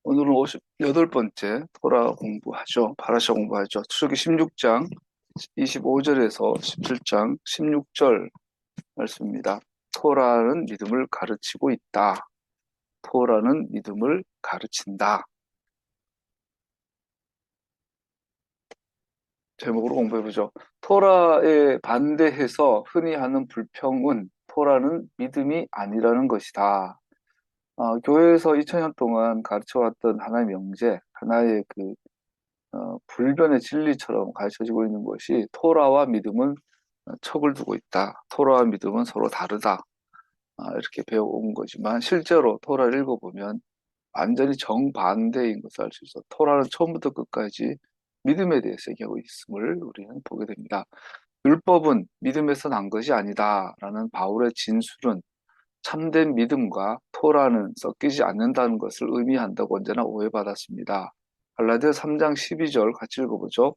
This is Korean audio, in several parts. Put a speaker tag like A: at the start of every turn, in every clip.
A: 오늘은 58번째 토라 공부하죠. 파라샤 공부하죠. 출애굽기 16장 25절에서 17장 16절 말씀입니다. 토라는 믿음을 가르치고 있다. 토라는 믿음을 가르친다. 제목으로 공부해보죠. 토라에 반대해서 흔히 하는 불평은 토라는 믿음이 아니라는 것이다. 교회에서 2000년 동안 가르쳐왔던 하나의 명제, 하나의 불변의 진리처럼 가르쳐지고 있는 것이 토라와 믿음은 척을 두고 있다. 토라와 믿음은 서로 다르다. 이렇게 배워온 거지만 실제로 토라를 읽어보면 완전히 정반대인 것을 알 수 있어. 토라는 처음부터 끝까지 믿음에 대해서 얘기하고 있음을 우리는 보게 됩니다. 율법은 믿음에서 난 것이 아니다라는 바울의 진술은 참된 믿음과 토라는 섞이지 않는다는 것을 의미한다고 언제나 오해받았습니다. 갈라디아 3장 12절 같이 읽어보죠.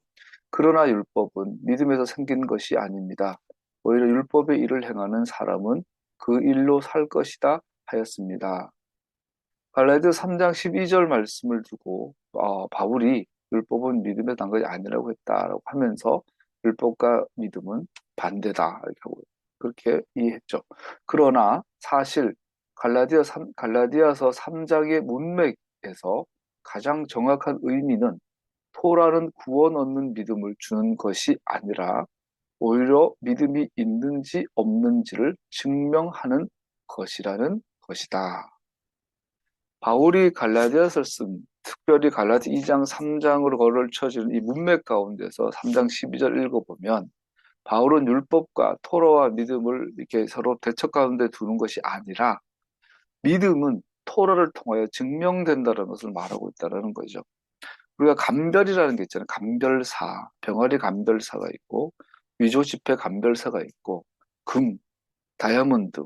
A: 그러나 율법은 믿음에서 생긴 것이 아닙니다. 오히려 율법의 일을 행하는 사람은 그 일로 살 것이다 하였습니다. 갈라디아 3장 12절 말씀을 두고 바울이 율법은 믿음에서 난 것이 아니라고 했다라고 하면서 율법과 믿음은 반대다 이렇게 하고 그렇게 이해했죠. 그러나 사실 갈라디아서 3장의 문맥에서 가장 정확한 의미는 토라는 구원 얻는 믿음을 주는 것이 아니라 오히려 믿음이 있는지 없는지를 증명하는 것이라는 것이다. 바울이 갈라디아서를 특별히 갈라디 2장 3장으로 거를 쳐주는 이 문맥 가운데서 3장 12절 읽어보면 바울은 율법과 토라와 믿음을 이렇게 서로 대척 가운데 두는 것이 아니라 믿음은 토라를 통하여 증명된다는 것을 말하고 있다는 거죠. 우리가 감별이라는 게 있잖아요. 감별사, 병아리 감별사가 있고 위조지폐 감별사가 있고 금, 다이아몬드,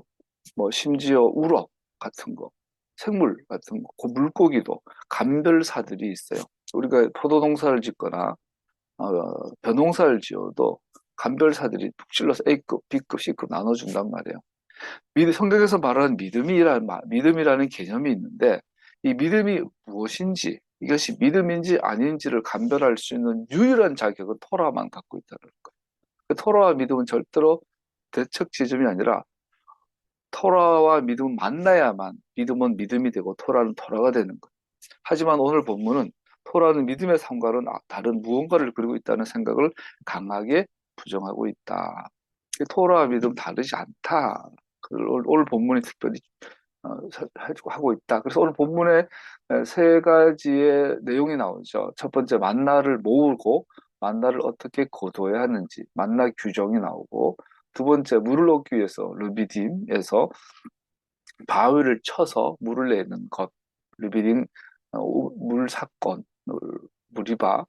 A: 뭐 심지어 우럭 같은 거, 생물 같은 거, 물고기도 감별사들이 있어요. 우리가 포도농사를 짓거나 벼농사를 지어도 감별사들이 푹 찔러서 A급, B급, C급 나눠준단 말이에요. 성경에서 말하는 믿음이라는 개념이 있는데 이 믿음이 무엇인지 이것이 믿음인지 아닌지를 감별할 수 있는 유일한 자격은 토라만 갖고 있다는 거예요. 그 토라와 믿음은 절대로 대척 지점이 아니라 토라와 믿음은 만나야만 믿음은 믿음이 되고 토라는 토라가 되는 거예요. 하지만 오늘 본문은 토라는 믿음의 삶과는 다른 무언가를 그리고 있다는 생각을 강하게 부정하고 있다. 토라와 믿음 다르지 않다. 오늘 본문이 특별히 하고 있다. 그래서 오늘 본문에 세 가지의 내용이 나오죠. 첫 번째, 만나를 모으고 만나를 어떻게 거둬야 하는지, 만나 규정이 나오고, 두 번째, 물을 얻기 위해서 르비딤에서 바위를 쳐서 물을 내는 것, 르비딤 물 사건, 무리바,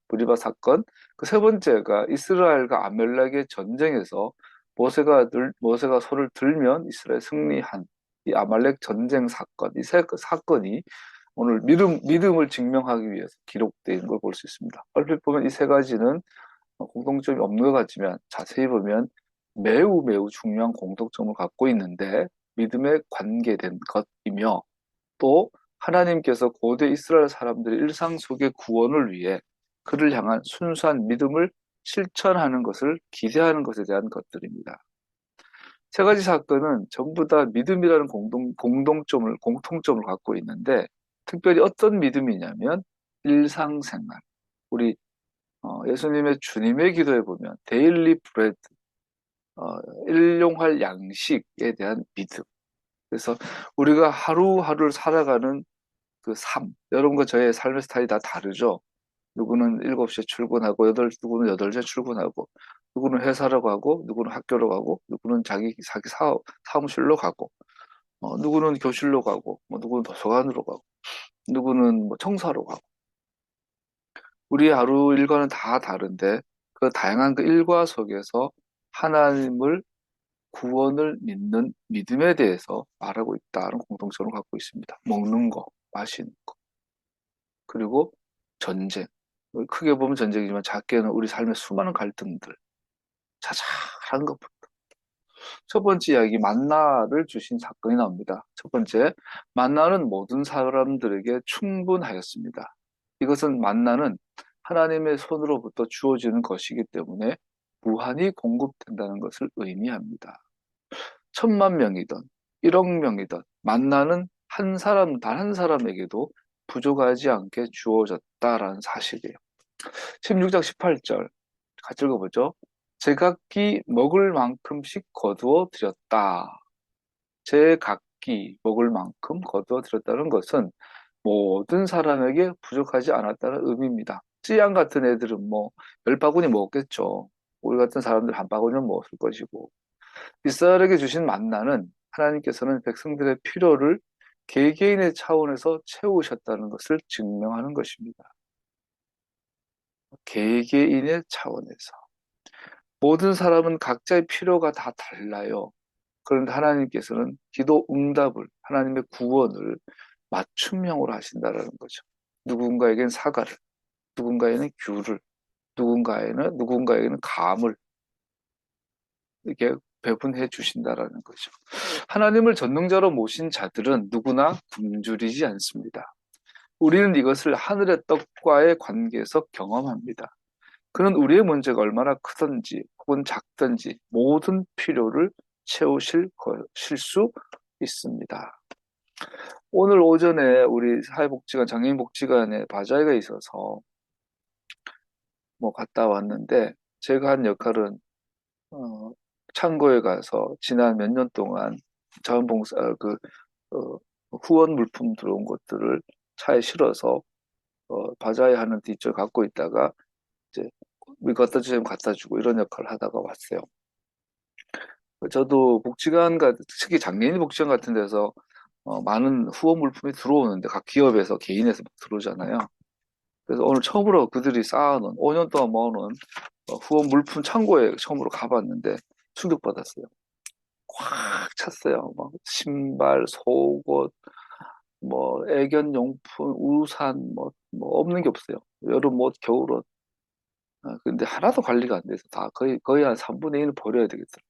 A: 무리바 사건. 그 세 번째가 이스라엘과 아멜렉의 전쟁에서 모세가 손을 들면 이스라엘 승리한 이 아말렉 전쟁 사건, 이 세 사건이 오늘 믿음을 증명하기 위해서 기록된 걸 볼 수 있습니다. 얼핏 보면 이 세 가지는 공통점이 없는 것 같지만 자세히 보면 매우 매우 중요한 공통점을 갖고 있는데 믿음에 관계된 것이며 또 하나님께서 고대 이스라엘 사람들의 일상 속의 구원을 위해 그를 향한 순수한 믿음을 실천하는 것을 기대하는 것에 대한 것들입니다. 세 가지 사건은 전부 다 믿음이라는 공통점을 갖고 있는데 특별히 어떤 믿음이냐면 일상생활. 우리 예수님의 주님의 기도에 보면 데일리 브레드, 일용할 양식에 대한 믿음. 그래서 우리가 하루하루를 살아가는 그 삶, 여러분과 저의 삶의 스타일이 다 다르죠. 누구는 7시에 출근하고, 누구는 8시에 출근하고, 누구는 회사로 가고, 누구는 학교로 가고, 누구는 자기 사무실로 가고, 누구는 교실로 가고, 뭐 누구는 도서관으로 가고, 누구는 뭐 청사로 가고. 우리 하루 일과는 다 다른데, 그 다양한 그 일과 속에서 하나님을 구원을 믿는 믿음에 대해서 말하고 있다는 공통점을 갖고 있습니다. 먹는 거, 마시는 거, 그리고 전쟁. 크게 보면 전쟁이지만 작게는 우리 삶의 수많은 갈등들, 자잘한 것부터. 첫 번째 이야기, 만나를 주신 사건이 나옵니다. 첫 번째, 만나는 모든 사람들에게 충분하였습니다. 이것은 만나는 하나님의 손으로부터 주어지는 것이기 때문에 무한히 공급된다는 것을 의미합니다. 1,000,000명이든 1억 명이든 만나는 한 사람, 단 한 사람에게도 부족하지 않게 주어졌다라는 사실이에요. 16장 18절 같이 읽어보죠. 제각기 먹을 만큼씩 거두어 드렸다. 제각기 먹을 만큼 거두어 드렸다는 것은 모든 사람에게 부족하지 않았다는 의미입니다. 찌양 같은 애들은 뭐 10바구니 먹었겠죠. 우리 같은 사람들 한 바구니는 먹었을 것이고. 이스라엘에게 주신 만나는 하나님께서는 백성들의 필요를 개개인의 차원에서 채우셨다는 것을 증명하는 것입니다. 개개인의 차원에서. 모든 사람은 각자의 필요가 다 달라요. 그런데 하나님께서는 기도 응답을, 하나님의 구원을 맞춤형으로 하신다라는 거죠. 누군가에겐 사과를, 누군가에는 귤을, 누군가에게는 감을 이렇게 배분해 주신다라는 거죠. 하나님을 전능자로 모신 자들은 누구나 굶주리지 않습니다. 우리는 이것을 하늘의 떡과의 관계에서 경험합니다. 그는 우리의 문제가 얼마나 크든지 혹은 작든지 모든 필요를 채우실 수 있습니다. 오늘 오전에 우리 사회복지관, 장애인복지관에 바자회가 있어서 뭐 갔다 왔는데 제가 한 역할은 어, 창고에 가서 지난 몇 년 동안 자원봉사 어, 후원 물품 들어온 것들을 차에 실어서 바자회 하는 뒷줄 갖고 있다가 이제 미 갖다 주시면 갖다 주고 이런 역할을 하다가 왔어요. 저도 특히 장애인 복지관 같은 데서 많은 후원 물품이 들어오는데 각 기업에서 개인에서 막 들어오잖아요. 그래서 오늘 처음으로 그들이 쌓아놓은 5년 동안 모아놓은 후원 물품 창고에 처음으로 가봤는데 충격받았어요. 꽉 찼어요. 막 신발, 속옷, 뭐 애견용품, 우산, 뭐 없는 게 없어요. 여름옷, 겨울옷. 근데 하나도 관리가 안 돼서 다 거의 한 3분의 1을 버려야 되겠더라고요.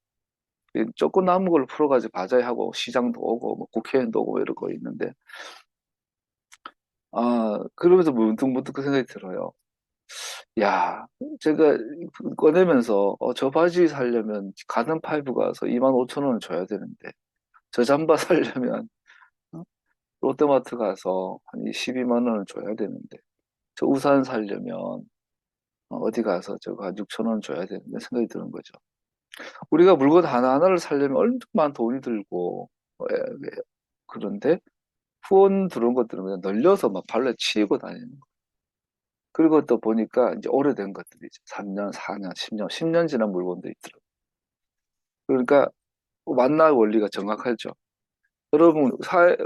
A: 조금 남은 걸 풀어가지고 바자회하고 시장도 오고 뭐 국회의원도 오고 이러고 있는데 그러면서 문득문득 그 생각이 들어요. 야, 제가 꺼내면서 저 바지 사려면 가든 파이브 가서 25,000원을 줘야 되는데 저 잠바 사려면 어? 롯데마트 가서 한 12만 원을 줘야 되는데 저 우산 사려면 어디 가서 저거 한 6,000원 줘야 되는데 생각이 드는 거죠. 우리가 물건 하나하나를 사려면 얼마나 돈이 들고 그런데 후원 들어온 것들은 그냥 널려서 막 발로 치이고 다니는 거. 그리고 또 보니까 이제 오래된 것들이죠. 3년, 4년, 10년, 10년 지난 물건도 있더라고요. 그러니까 만나 원리가 정확하죠. 여러분,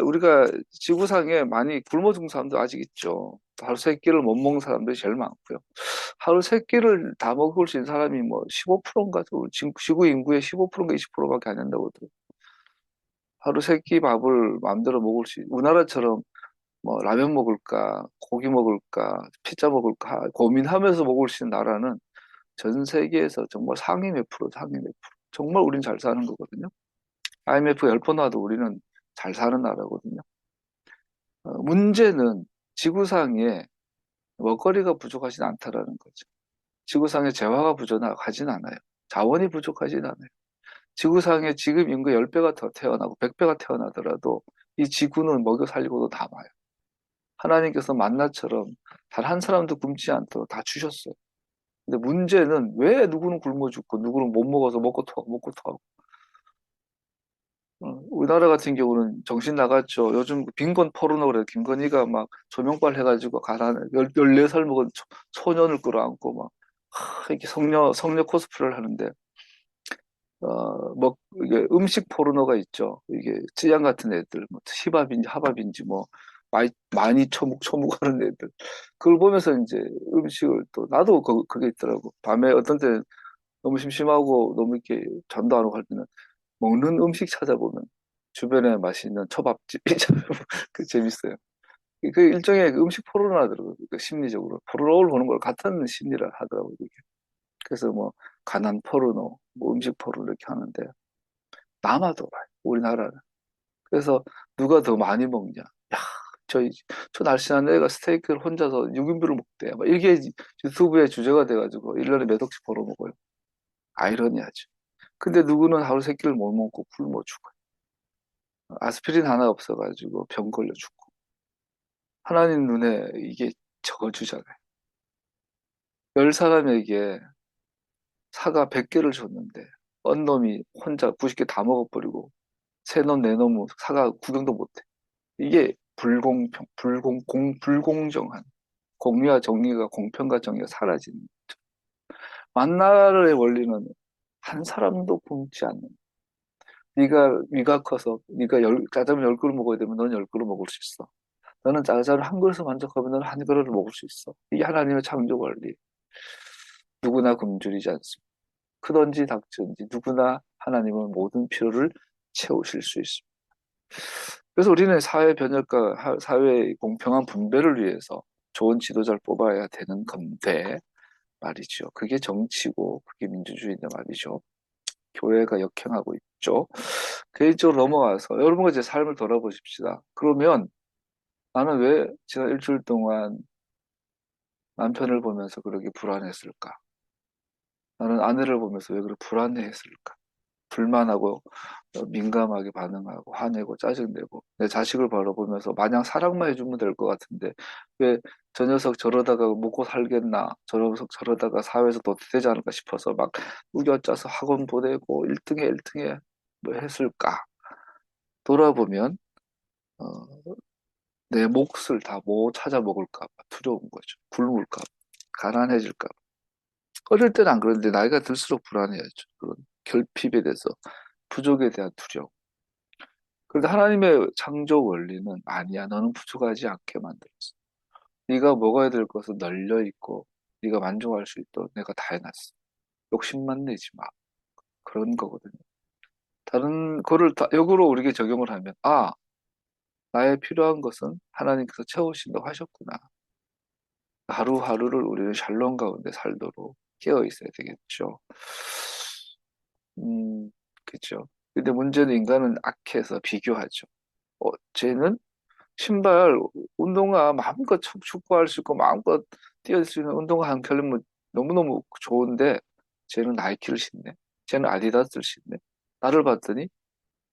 A: 우리가 지구상에 많이 굶어 죽는 사람도 아직 있죠. 하루 세 끼를 못 먹는 사람들이 제일 많고요. 하루 세 끼를 다 먹을 수 있는 사람이 뭐 15%인가, 지구 인구의 15%인가 20%밖에 안 된다고 하더라고요. 하루 세 끼 밥을 마음대로 먹을 수, 우리나라처럼 뭐 라면 먹을까, 고기 먹을까, 피자 먹을까 고민하면서 먹을 수 있는 나라는 전 세계에서 정말 상위 몇 프로, 상위 몇 프로. 정말 우린 잘 사는 거거든요. IMF 10번 와도 우리는 잘 사는 나라거든요. 문제는 지구상에 먹거리가 부족하진 않다라는 거죠. 지구상에 재화가 부족하진 않아요. 자원이 부족하진 않아요. 지구상에 지금 인구 10배가 더 태어나고 100배가 태어나더라도 이 지구는 먹여 살리고도 남아요. 하나님께서 만나처럼 단 한 사람도 굶지 않도록 다 주셨어요. 근데 문제는 왜 누구는 굶어 죽고 누구는 못 먹어서 먹고 토하고 먹고 토하고. 우리나라 같은 경우는 정신 나갔죠. 요즘 빈곤 포르노 그래. 김건희가 막 조명빨 해가지고 가라 14살 먹은 소년을 끌어안고 막 이렇게 성녀 코스프레를 하는데 뭐 이게 음식 포르노가 있죠. 이게 찌양 같은 애들 뭐 힙합인지 하밥인지 뭐 많이 초묵초묵하는 애들 그걸 보면서 이제 음식을 또 나도 그게 있더라고. 밤에 어떤 때 너무 심심하고 너무 이렇게 잠도 안 오고 할 때는 먹는 음식 찾아보면 주변에 맛있는 초밥집 그 재밌어요. 그 일종의 그 음식 포르노 하더라고요. 그 심리적으로 포르노를 보는 걸 같은 심리를 하더라고요. 그게. 그래서 뭐 가난 포르노, 뭐 음식 포르노 이렇게 하는데 남아돌아요. 우리나라는. 그래서 누가 더 많이 먹냐. 야, 저, 저 날씬한 애가 스테이크를 혼자서 6인분을 먹대. 막 이게 유튜브의 주제가 돼가지고 1년에 몇 억씩 벌어먹어요. 아이러니하죠. 근데 누구는 하루 세 끼를 못 먹고 굶어 죽어요. 아스피린 하나 없어가지고 병 걸려 죽고. 하나님 눈에 이게 적어주잖아요. 10사람에게 사과 100개를 줬는데 언 놈이 혼자 90개 다 먹어버리고 새 놈, 내 놈은 사과 구경도 못해. 이게 불공정한 공의와 정의가 공평과 정의가 사라지는 거죠. 만나의 원리는 한 사람도 굶지 않는. 네가 위가 커서 네가 짜장면 10그릇 먹어야 되면 너는 10그릇 먹을 수 있어. 너는 짜장면 한 그릇을 만족하면 너는 한 그릇을 먹을 수 있어. 이게 하나님의 창조 원리. 누구나 굶주리지 않습니다. 크든지 작든지 누구나 하나님은 모든 필요를 채우실 수 있습니다. 그래서 우리는 사회 변혁과 사회의 공평한 분배를 위해서 좋은 지도자를 뽑아야 되는 건데 말이죠. 그게 정치고 그게 민주주의인데 말이죠. 교회가 역행하고 있죠. 개인적으로 넘어가서 여러분과 제 삶을 돌아보십시다. 그러면 나는 왜 지난 일주일 동안 남편을 보면서 그렇게 불안했을까? 나는 아내를 보면서 왜 그렇게 불안해했을까? 불만하고 민감하게 반응하고 화내고 짜증내고 내 자식을 바라보면서 마냥 사랑만 해주면 될 것 같은데 왜 저 녀석 저러다가 먹고 살겠나 저 녀석 저러다가 사회에서 도태되지 않을까 싶어서 막 우겨짜서 학원 보내고 1등해 1등해 뭐 했을까 돌아보면 어, 내 몫을 다 뭐 찾아 먹을까 봐 두려운 거죠. 굶을까 봐 가난해질까 봐 어릴 때는 안 그런데 나이가 들수록 불안해야죠. 그런 결핍에 대해서 부족에 대한 두려움. 그런데 하나님의 창조 원리는 아니야. 너는 부족하지 않게 만들었어. 네가 먹어야 될 것은 널려 있고 네가 만족할 수 있도록 내가 다 해놨어. 욕심만 내지 마. 그런 거거든요. 다른 거를 다 역으로 우리에게 적용을 하면 나의 필요한 것은 하나님께서 채우신다고 하셨구나. 하루하루를 우리는 샬롬 가운데 살도록 깨어 있어야 되겠죠. 그죠. 근데 문제는 인간은 악해서 비교하죠. 쟤는 신발, 운동화 마음껏 축구할 수 있고 마음껏 뛰어들 수 있는 운동화 한 켤레면 너무너무 좋은데 쟤는 나이키를 신네. 쟤는 아디다스를 신네. 나를 봤더니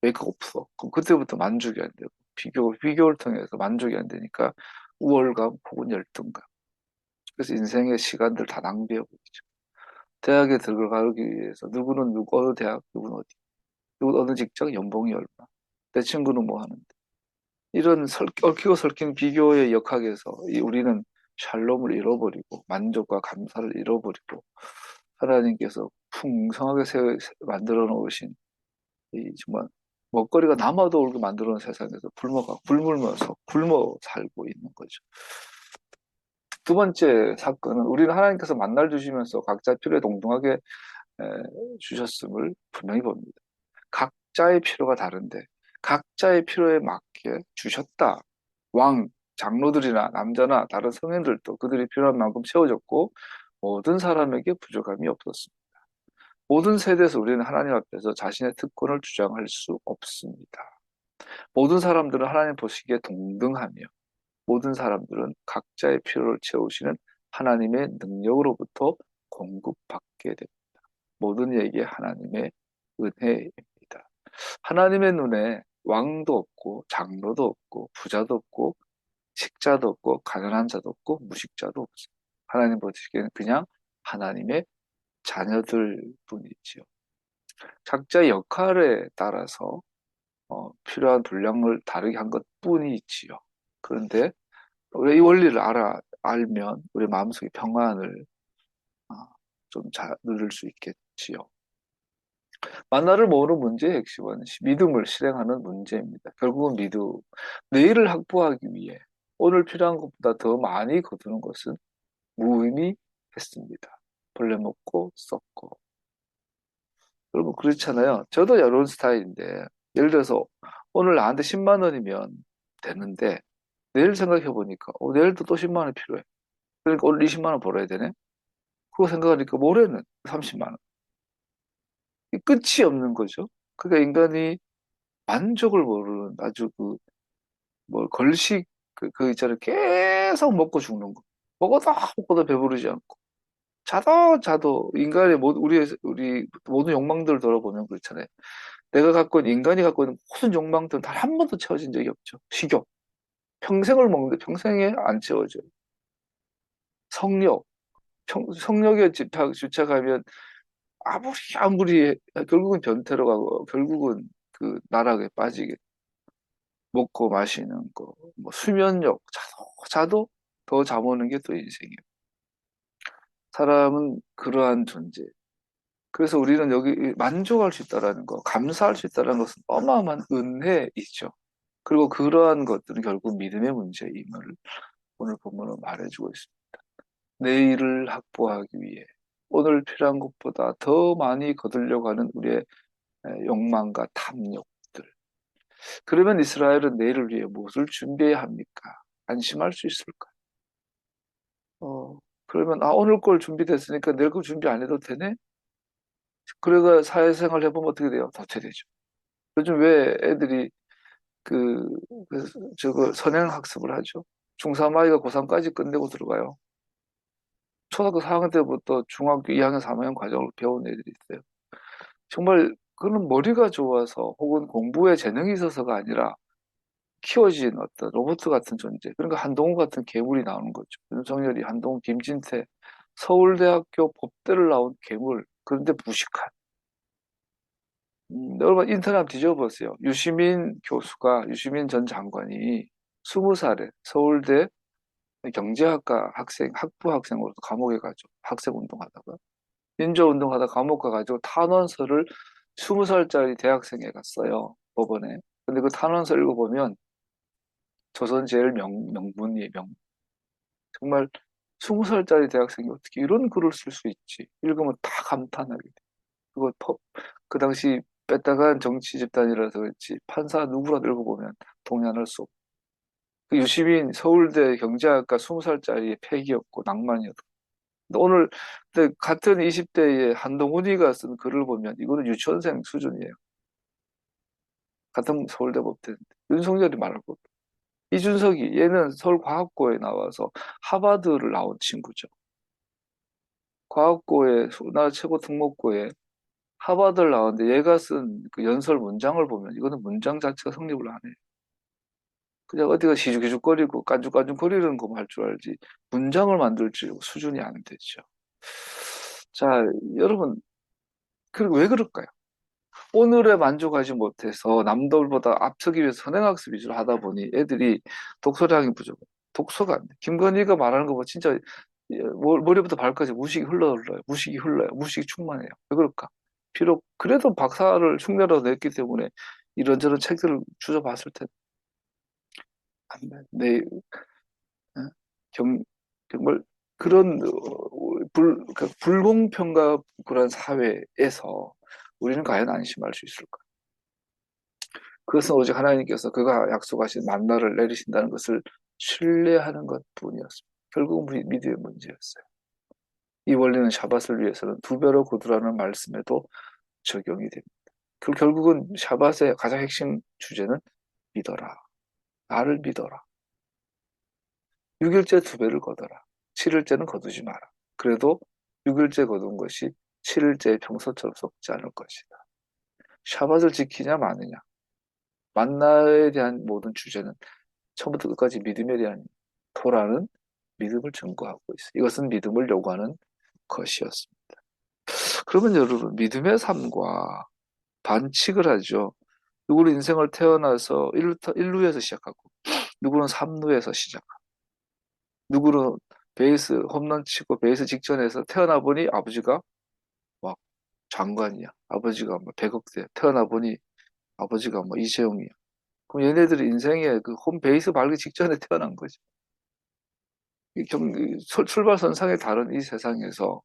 A: 메이크가 없어. 그럼 그때부터 만족이 안 되고 비교를 통해서 만족이 안 되니까 우월감 혹은 열등감. 그래서 인생의 시간들 다 낭비하고 있죠. 대학에 들어가기 위해서 누구는 어느 대학, 누구는 어디, 누구 어느 직장, 연봉이 얼마. 내 친구는 뭐 하는데. 이런 얽히고 설킨 비교의 역학에서 우리는 샬롬을 잃어버리고 만족과 감사를 잃어버리고 하나님께서 풍성하게 만들어 놓으신 이 정말 먹거리가 남아도 오르게 만들어 놓은 세상에서 굶으면서 굶어 살고 있는 거죠. 두 번째 사건은 우리는 하나님께서 만날 주시면서 각자 필요에 동등하게 에, 주셨음을 분명히 봅니다. 각자의 필요가 다른데 각자의 필요에 맞게 주셨다. 장로들이나 남자나 다른 성인들도 그들이 필요한 만큼 채워졌고 모든 사람에게 부족함이 없었습니다. 모든 세대에서 우리는 하나님 앞에서 자신의 특권을 주장할 수 없습니다. 모든 사람들은 하나님 보시기에 동등하며 모든 사람들은 각자의 필요를 채우시는 하나님의 능력으로부터 공급받게 됩니다. 모든 이에게 하나님의 은혜입니다. 하나님의 눈에 왕도 없고 장로도 없고 부자도 없고 식자도 없고 가난한 자도 없고 무식자도 없어요. 하나님 보시기에는 그냥 하나님의 자녀들 뿐이지요. 각자의 역할에 따라서 필요한 분량을 다르게 한 것뿐이지요. 그런데 우리 이 원리를 알면 우리 마음속에 평안을 어, 좀 누릴 수 있겠지요. 만나를 모으는 문제의 핵심은 믿음을 실행하는 문제입니다. 결국은 내일을 확보하기 위해 오늘 필요한 것보다 더 많이 거두는 것은 무의미했습니다. 벌레 먹고 썩고. 여러분 그렇잖아요. 저도 이런 스타일인데 예를 들어서 오늘 나한테 10만 원이면 되는데 내일 생각해 보니까 내일도 또 10만 원이 필요해. 그러니까 오늘 20만 원 벌어야 되네. 그거 생각하니까 모레는 30만 원. 끝이 없는 거죠. 그러니까 인간이 만족을 모르는 아주 뭐 걸식 그 있잖아요. 계속 먹고 죽는 거. 먹어도 배부르지 않고. 자도 인간의 모든 우리 모든 욕망들을 돌아보면 그렇잖아요. 내가 갖고 있는 인간이 갖고 있는 모든 욕망들은 단 한 번도 채워진 적이 없죠. 식욕. 평생을 먹는데 평생에 안 채워져요. 성욕. 성욕에 집착하면 아무리 결국은 변태로 가고 결국은 그 나락에 빠지게 먹고 마시는 거, 뭐 수면욕, 자도 더 잠오는 게 또 인생이에요. 사람은 그러한 존재. 그래서 우리는 여기 만족할 수 있다라는 거, 감사할 수 있다는 것은 어마어마한 은혜이죠. 그리고 그러한 것들은 결국 믿음의 문제임을 오늘 본문은 말해주고 있습니다. 내일을 확보하기 위해 오늘 필요한 것보다 더 많이 거두려고 하는 우리의 욕망과 탐욕들. 그러면 이스라엘은 내일을 위해 무엇을 준비해야 합니까? 안심할 수 있을까? 그러면 오늘 걸 준비됐으니까 내일 걸 준비 안 해도 되네? 그래가 사회생활 해보면 어떻게 돼요? 도태되죠. 요즘 왜 애들이 그, 저거 선행학습을 하죠? 중3 아이가 고3까지 끝내고 들어가요. 초등학교 4학년 때부터 중학교 2학년, 3학년 과정을 배운 애들이 있어요. 정말 그는 머리가 좋아서 혹은 공부에 재능이 있어서가 아니라 키워진 어떤 로봇 같은 존재. 그러니까 한동훈 같은 괴물이 나오는 거죠. 윤석열이 한동훈, 김진태, 서울대학교 법대를 나온 괴물. 그런데 무식한. 여러분 인터넷 한번 뒤져보세요. 유시민 전 장관이 20살에 서울대 경제학과 학부 학생으로 감옥에 가죠. 학생 운동하다가. 민주운동하다 감옥 가가지고 탄원서를 20살짜리 대학생에 갔어요. 법원에. 근데 그 탄원서 읽어보면 조선 제일 명문이에요. 정말 20살짜리 대학생이 어떻게 이런 글을 쓸 수 있지? 읽으면 다 감탄하게 돼. 그거 그 당시 뺐다간 정치 집단이라서 그렇지 판사 누구라도 읽어보면 동의할 수 없고 그 유시민 서울대 경제학과 20살짜리의 패기였고 낭만이었고 근데 오늘 근데 같은 20대의 한동훈이가 쓴 글을 보면 이거는 유치원생 수준이에요. 같은 서울대 법대인데 윤석열이 말할 것도 이준석이 얘는 서울과학고에 나와서 하버드를 나온 친구죠. 과학고에 우리나라 최고 특목고에 하버드를 나왔는데 얘가 쓴 그 연설 문장을 보면 이거는 문장 자체가 성립을 안 해요. 그냥 어디가 시죽시죽거리고 깐죽깐죽거리는 것만 할 줄 알지 문장을 만들 줄 수준이 안 되죠. 자, 여러분, 그리고 왜 그럴까요? 오늘에 만족하지 못해서 남들보다 앞서기 위해서 선행학습 위주로 하다 보니 애들이 독서량이 부족해. 독서가 안 돼. 김건희가 말하는 거 보면 진짜 머리부터 발까지 무식이 흘러요. 무식이 흘러요. 무식이 충만해요. 왜 그럴까? 비록 그래도 박사를 흉내라도 냈기 때문에 이런저런 책들을 주워봤을 텐데 안 돼. 어? 정말 그런 불공평과 그런 사회에서 우리는 과연 안심할 수 있을까? 그것은 오직 하나님께서 그가 약속하신 만나를 내리신다는 것을 신뢰하는 것뿐이었습니다. 결국은 믿음의 문제였어요. 이 원리는 샤밧을 위해서는 두 배로 거두라는 말씀에도 적용이 됩니다. 결국은 샤밧의 가장 핵심 주제는 믿어라. 나를 믿어라. 6일째 두 배를 거둬라. 7일째는 거두지 마라. 그래도 6일째 거둔 것이 7일째 평소처럼 속지 않을 것이다. 샤밧을 지키냐 마느냐. 만나에 대한 모든 주제는 처음부터 끝까지 믿음에 대한 토라는 믿음을 증거하고 있어요. 이것은 믿음을 요구하는 것이었습니다. 그러면 여러분, 믿음의 삶과 반칙을 하죠. 누구는 인생을 태어나서 1루에서 시작하고, 누구는 3루에서 시작하고, 누구는 베이스 홈런 치고 베이스 직전에서 태어나 보니 아버지가 막 장관이야. 아버지가 뭐 100억대. 태어나 보니 아버지가 뭐 이재용이야. 그럼 얘네들이 인생의 그 홈 베이스 밟기 직전에 태어난 거죠. 출발선상에 다른 이 세상에서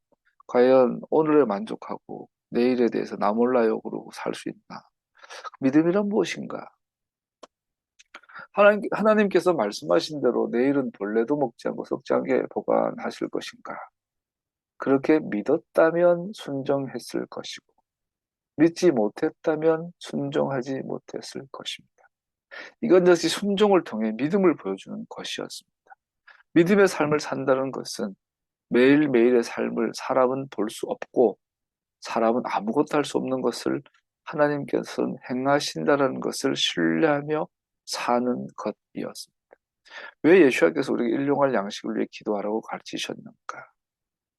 A: 과연 오늘에 만족하고 내일에 대해서 나 몰라요 그러고 살 수 있나? 믿음이란 무엇인가? 하나님께서 말씀하신 대로 내일은 벌레도 먹지 않고 썩지 않게 보관하실 것인가? 그렇게 믿었다면 순정했을 것이고 믿지 못했다면 순종하지 못했을 것입니다. 이건 역시 순종을 통해 믿음을 보여주는 것이었습니다. 믿음의 삶을 산다는 것은 매일매일의 삶을 사람은 볼 수 없고 사람은 아무것도 할 수 없는 것을 하나님께서는 행하신다는 것을 신뢰하며 사는 것이었습니다. 왜 예수님께서 우리에게 일용할 양식을 위해 기도하라고 가르치셨는가?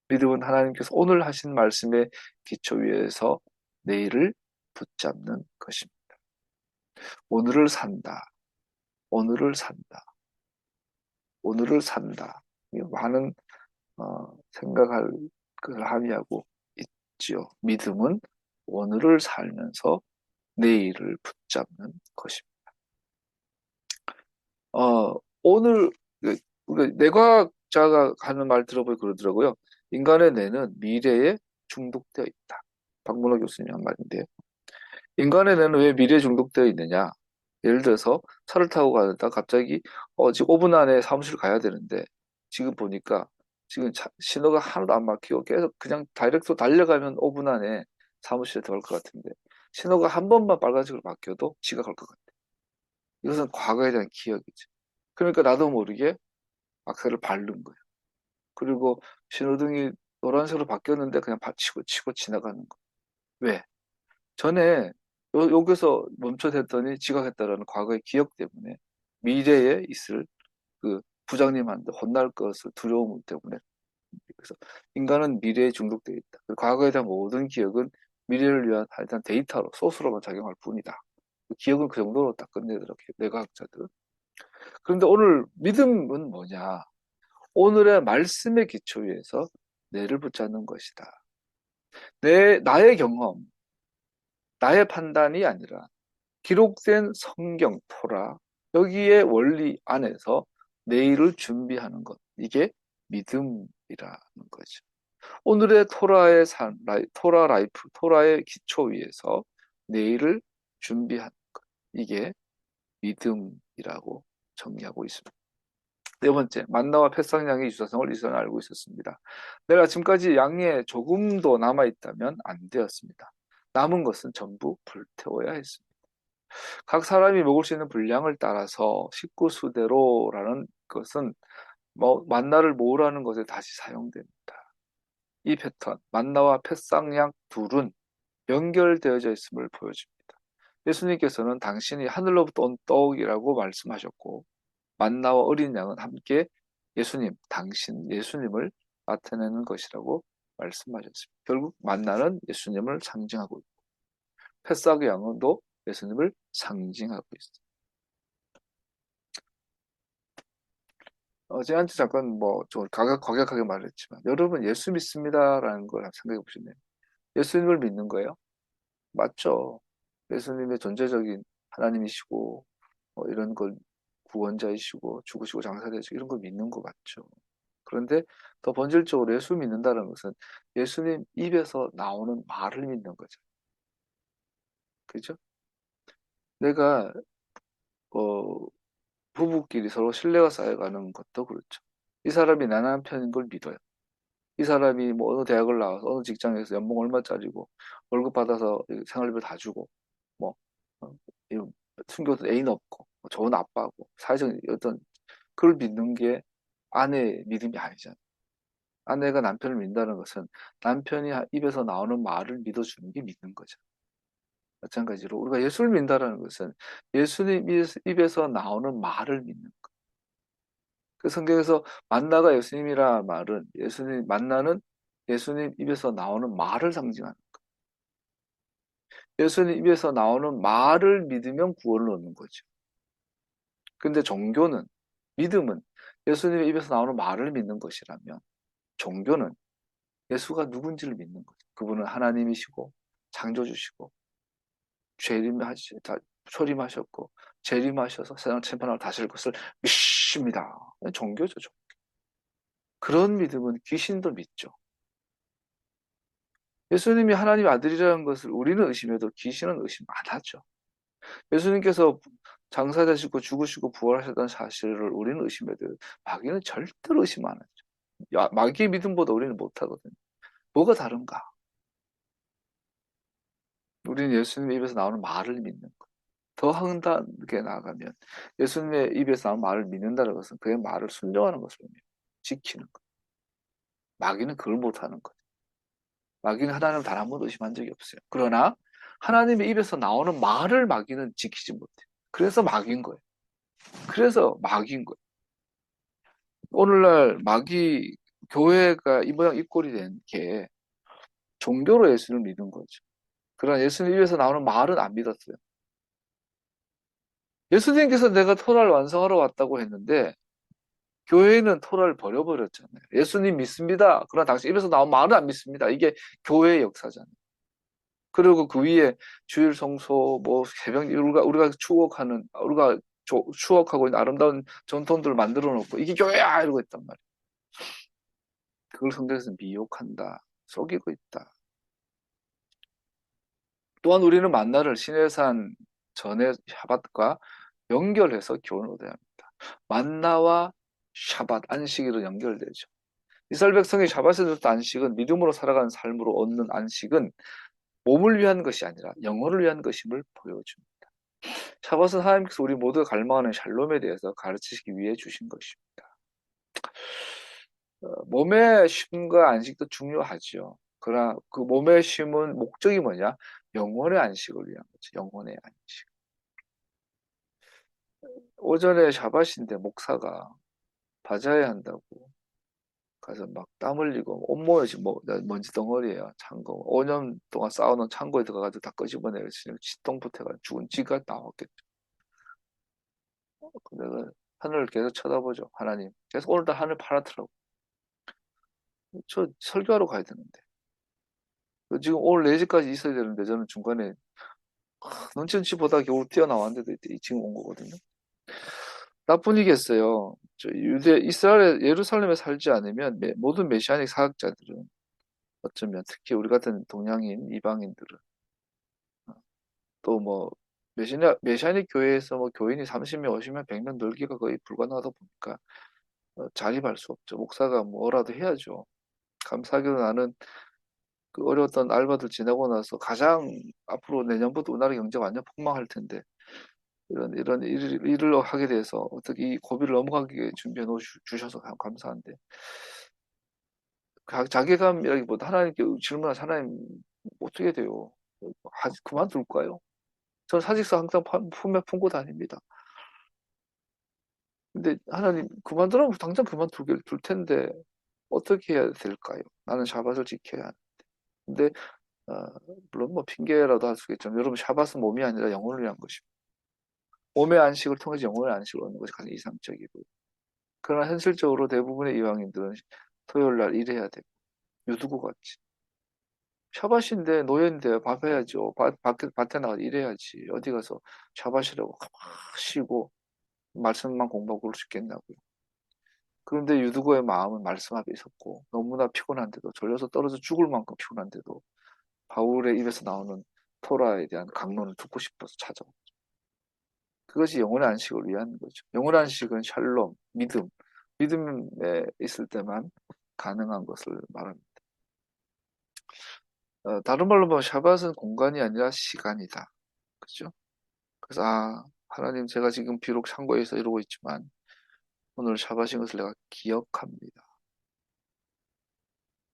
A: 믿음은 하나님께서 오늘 하신 말씀의 기초 위에서 내일을 붙잡는 것입니다. 오늘을 산다. 오늘을 산다. 오늘을 산다. 많은 생각할 걸 함의하고 있지요. 믿음은 오늘을 살면서 내일을 붙잡는 것입니다. 오늘 뇌과학자가 하는 말 들어보니 그러더라고요. 인간의 뇌는 미래에 중독되어 있다. 박문호 교수님이 한 말인데 인간의 뇌는 왜 미래에 중독되어 있느냐? 예를 들어서 차를 타고 가다 갑자기 지금 5분 안에 사무실 가야 되는데 지금 보니까 지금 신호가 하나도 안 막히고 계속 그냥 다이렉트로 달려가면 5분 안에 사무실에 들어갈 것 같은데 신호가 한 번만 빨간색으로 바뀌어도 지각할 것 같아. 이것은 과거에 대한 기억이죠. 그러니까 나도 모르게 악셀을 밟는 거예요. 그리고 신호등이 노란색으로 바뀌었는데 그냥 치고 지나가는 거예요. 왜? 전에 여기서 멈춰댔더니 지각했다라는 과거의 기억 때문에 미래에 있을 그 부장님한테 혼날 것을 두려움 때문에 그래서 인간은 미래에 중독되어 있다. 과거에 대한 모든 기억은 미래를 위한 일단 데이터로 소스로만 작용할 뿐이다. 기억은 그 정도로 딱 끝내더라고요. 뇌과학자들은. 그런데 오늘 믿음은 뭐냐? 오늘의 말씀의 기초 위에서 뇌를 붙잡는 것이다. 나의 경험, 나의 판단이 아니라 기록된 성경 토라 여기에 원리 안에서 내일을 준비하는 것 이게 믿음이라는 거죠. 오늘의 토라의 토라 라이프, 토라의 기초 위에서 내일을 준비하는 것 이게 믿음이라고 정의하고 있습니다. 네 번째, 만나와 패쌍양의 유사성을 이전에 알고 있었습니다. 내가 지금까지 양에 조금도 남아있다면 안 되었습니다. 남은 것은 전부 불태워야 했습니다. 각 사람이 먹을 수 있는 분량을 따라서 식구수대로라는 것은 만나를 모으라는 것에 다시 사용됩니다. 이 패턴, 만나와 패쌍양 둘은 연결되어져 있음을 보여줍니다. 예수님께서는 당신이 하늘로부터 온 떡이라고 말씀하셨고 만나와 어린 양은 함께 예수님을 나타내는 것이라고 말씀하셨습니다. 결국 만나는 예수님을 상징하고 있고 패싹의 양은도 예수님을 상징하고 있습니다. 제한테 잠깐 좀 과격하게 말했지만 여러분 예수 믿습니다라는 걸 생각해 보시네요. 예수님을 믿는 거예요? 맞죠. 예수님의 존재적인 하나님이시고 이런 걸 구원자이시고 죽으시고 장사되시고 이런 걸 믿는 거 맞죠. 그런데 더 본질적으로 예수 믿는다는 것은 예수님 입에서 나오는 말을 믿는 거죠. 그죠? 내가 부부끼리 서로 신뢰가 쌓여가는 것도 그렇죠. 이 사람이 나 남편인 걸 믿어요. 이 사람이 어느 대학을 나와서 어느 직장에서 연봉 얼마짜리고 월급 받아서 생활비를 다 주고 뭐 어, 숨겨도 애인 없고 좋은 아빠고 사회적 어떤 그걸 믿는 게 아내의 믿음이 아니잖아요. 아내가 남편을 믿는다는 것은 남편이 입에서 나오는 말을 믿어주는 게 믿는 거죠. 마찬가지로 우리가 예수를 믿는다는 것은 예수님 입에서 나오는 말을 믿는 거. 그 성경에서 만나가 예수님이라 말은 만나는 예수님 입에서 나오는 말을 상징하는 거. 예수님 입에서 나오는 말을 믿으면 구원을 얻는 거죠. 근데 믿음은 예수님의 입에서 나오는 말을 믿는 것이라면 종교는 예수가 누군지를 믿는 거죠. 그분은 하나님이시고 창조주시고 초림하셨고 재림하셔서 세상 심판을 다스릴 것을 믿습니다. 종교죠. 그런 믿음은 귀신도 믿죠. 예수님이 하나님의 아들이라는 것을 우리는 의심해도 귀신은 의심 안 하죠. 예수님께서 장사되시고 죽으시고 부활하셨다는 사실을 우리는 의심해도 마귀는 절대로 의심 안 하죠. 마귀의 믿음보다 우리는 못하거든요. 뭐가 다른가? 우리는 예수님의 입에서 나오는 말을 믿는 것. 더 흥하게 나아가면 예수님의 입에서 나오는 말을 믿는다는 것은 그의 말을 순종하는 것을 의미해요. 지키는 것. 마귀는 그걸 못하는 거예요. 마귀는 하나님을 단 한 번도 의심한 적이 없어요. 그러나 하나님의 입에서 나오는 말을 마귀는 지키지 못해요. 그래서 마귀인 거예요. 그래서 마귀인 거예요. 오늘날 마귀 교회가 이 모양 이 꼴이 된 게 종교로 예수를 믿은 거죠. 그러나 예수님 입에서 나오는 말은 안 믿었어요. 예수님께서 내가 토라를 완성하러 왔다고 했는데 교회는 토라를 버려버렸잖아요. 예수님 믿습니다. 그러나 당신 입에서 나온 말은 안 믿습니다. 이게 교회의 역사잖아요. 그리고 그 위에 주일 성소, 뭐 새벽 우리가 추억하는 우리가 추억하고 있는 아름다운 전통들을 만들어 놓고 이게 교회야 이러고 있단 말이에요. 그걸 성경에서 미혹한다, 속이고 있다. 또한 우리는 만나를 시내산 전의 샤밧과 연결해서 교훈을 얻어야 합니다. 만나와 샤밧, 안식일은 연결되죠. 이스라엘 백성이 샤밧에서부터 안식은 믿음으로 살아가는 삶으로 얻는 안식은 몸을 위한 것이 아니라 영혼을 위한 것임을 보여줍니다. 샤밧은 하나님께서 우리 모두가 갈망하는 샬롬에 대해서 가르치시기 위해 주신 것입니다. 몸의 쉼과 안식도 중요하죠. 그러나 그 몸의 쉼은 목적이 뭐냐? 영혼의 안식을 위한 거죠. 영혼의 안식. 오전에 샤밧인데 목사가 바자회 한다고 가서 막 땀 흘리고 온몸에 지금 뭐 먼지 덩어리예요. 창고 5년 동안 쌓아놓은 창고에 들어가서 다 끄집어내고 시동부터가 죽은 쥐가 나왔겠죠. 내가 하늘을 계속 쳐다보죠. 하나님. 계속 오늘도 하늘 파랗더라고. 저 설교하러 가야 되는데. 지금 오늘 4시까지 있어야 되는데 저는 중간에 눈치 보다 겨우 뛰어나왔는데도 지금 온 거거든요. 나뿐이겠어요. 저 이스라엘 예루살렘에 살지 않으면 모든 메시아닉 사학자들은 어쩌면 특히 우리 같은 동양인 이방인들은 또 뭐 메시아닉 교회에서 뭐 교인이 30명, 50명, 100명 늘기가 거의 불가능하다 보니까 자립할 수 없죠. 목사가 뭐라도 해야죠. 감사하게도 나는 그 어려웠던 알바들 지나고 나서 가장 앞으로 내년부터 우리나라 경제가 완전 폭망할 텐데 이런 일을 하게 돼서 어떻게 이 고비를 넘어가게 준비해 주셔서 감사한데 자괴감이라기보다 하나님께 질문하신 하나님 어떻게 돼요? 그만둘까요? 저는 사직서 항상 품에 품고 다닙니다. 근데 하나님 그만두라면 당장 그만둘 텐데 어떻게 해야 될까요? 나는 샤밧을 지켜야 하는데. 근데 어, 물론 뭐 핑계라도 할 수 있겠지만 여러분 샤밧은 몸이 아니라 영혼을 위한 것입니다. 몸의 안식을 통해서 영혼의 안식을 얻는 것이 가장 이상적이고 그러나 현실적으로 대부분의 이방인들은 토요일 날 일해야 되고 유두구 같이 샤밧인데 노예인데 밥 해야죠. 밭에 나가서 일해야지. 어디 가서 샤밧이라고 가만히 쉬고 말씀만 공부하고 그럴 수 있겠냐고요. 그런데 유두고의 마음은 말씀 앞에 있었고 너무나 피곤한데도 졸려서 떨어져 죽을 만큼 피곤한데도 바울의 입에서 나오는 토라에 대한 강론을 듣고 싶어서 찾아온 거죠. 그것이 영혼의 안식을 위한 거죠. 영혼의 안식은 샬롬, 믿음에 있을 때만 가능한 것을 말합니다. 다른 말로 보면 샤밧은 공간이 아니라 시간이다. 그죠? 그래서 하나님 제가 지금 비록 창고에서 이러고 있지만 오늘 샤밧인 것을 내가 기억합니다.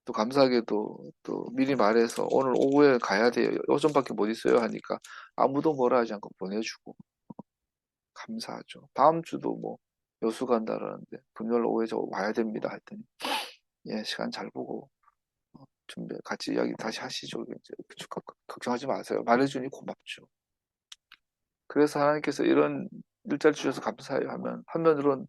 A: 또 감사하게도 또 미리 말해서 오늘 오후에 가야 돼요. 오전밖에 못 있어요 하니까 아무도 뭐라 하지 않고 보내주고 감사하죠. 다음 주도 뭐 여수 간다라는데 금요일 오후에 저 와야 됩니다 했더니 예 시간 잘 보고 준비 같이 이야기 다시 하시죠. 이제 걱정하지 마세요. 말해주니 고맙죠. 그래서 하나님께서 이런 일자리 주셔서 감사해요 하면 한면으로는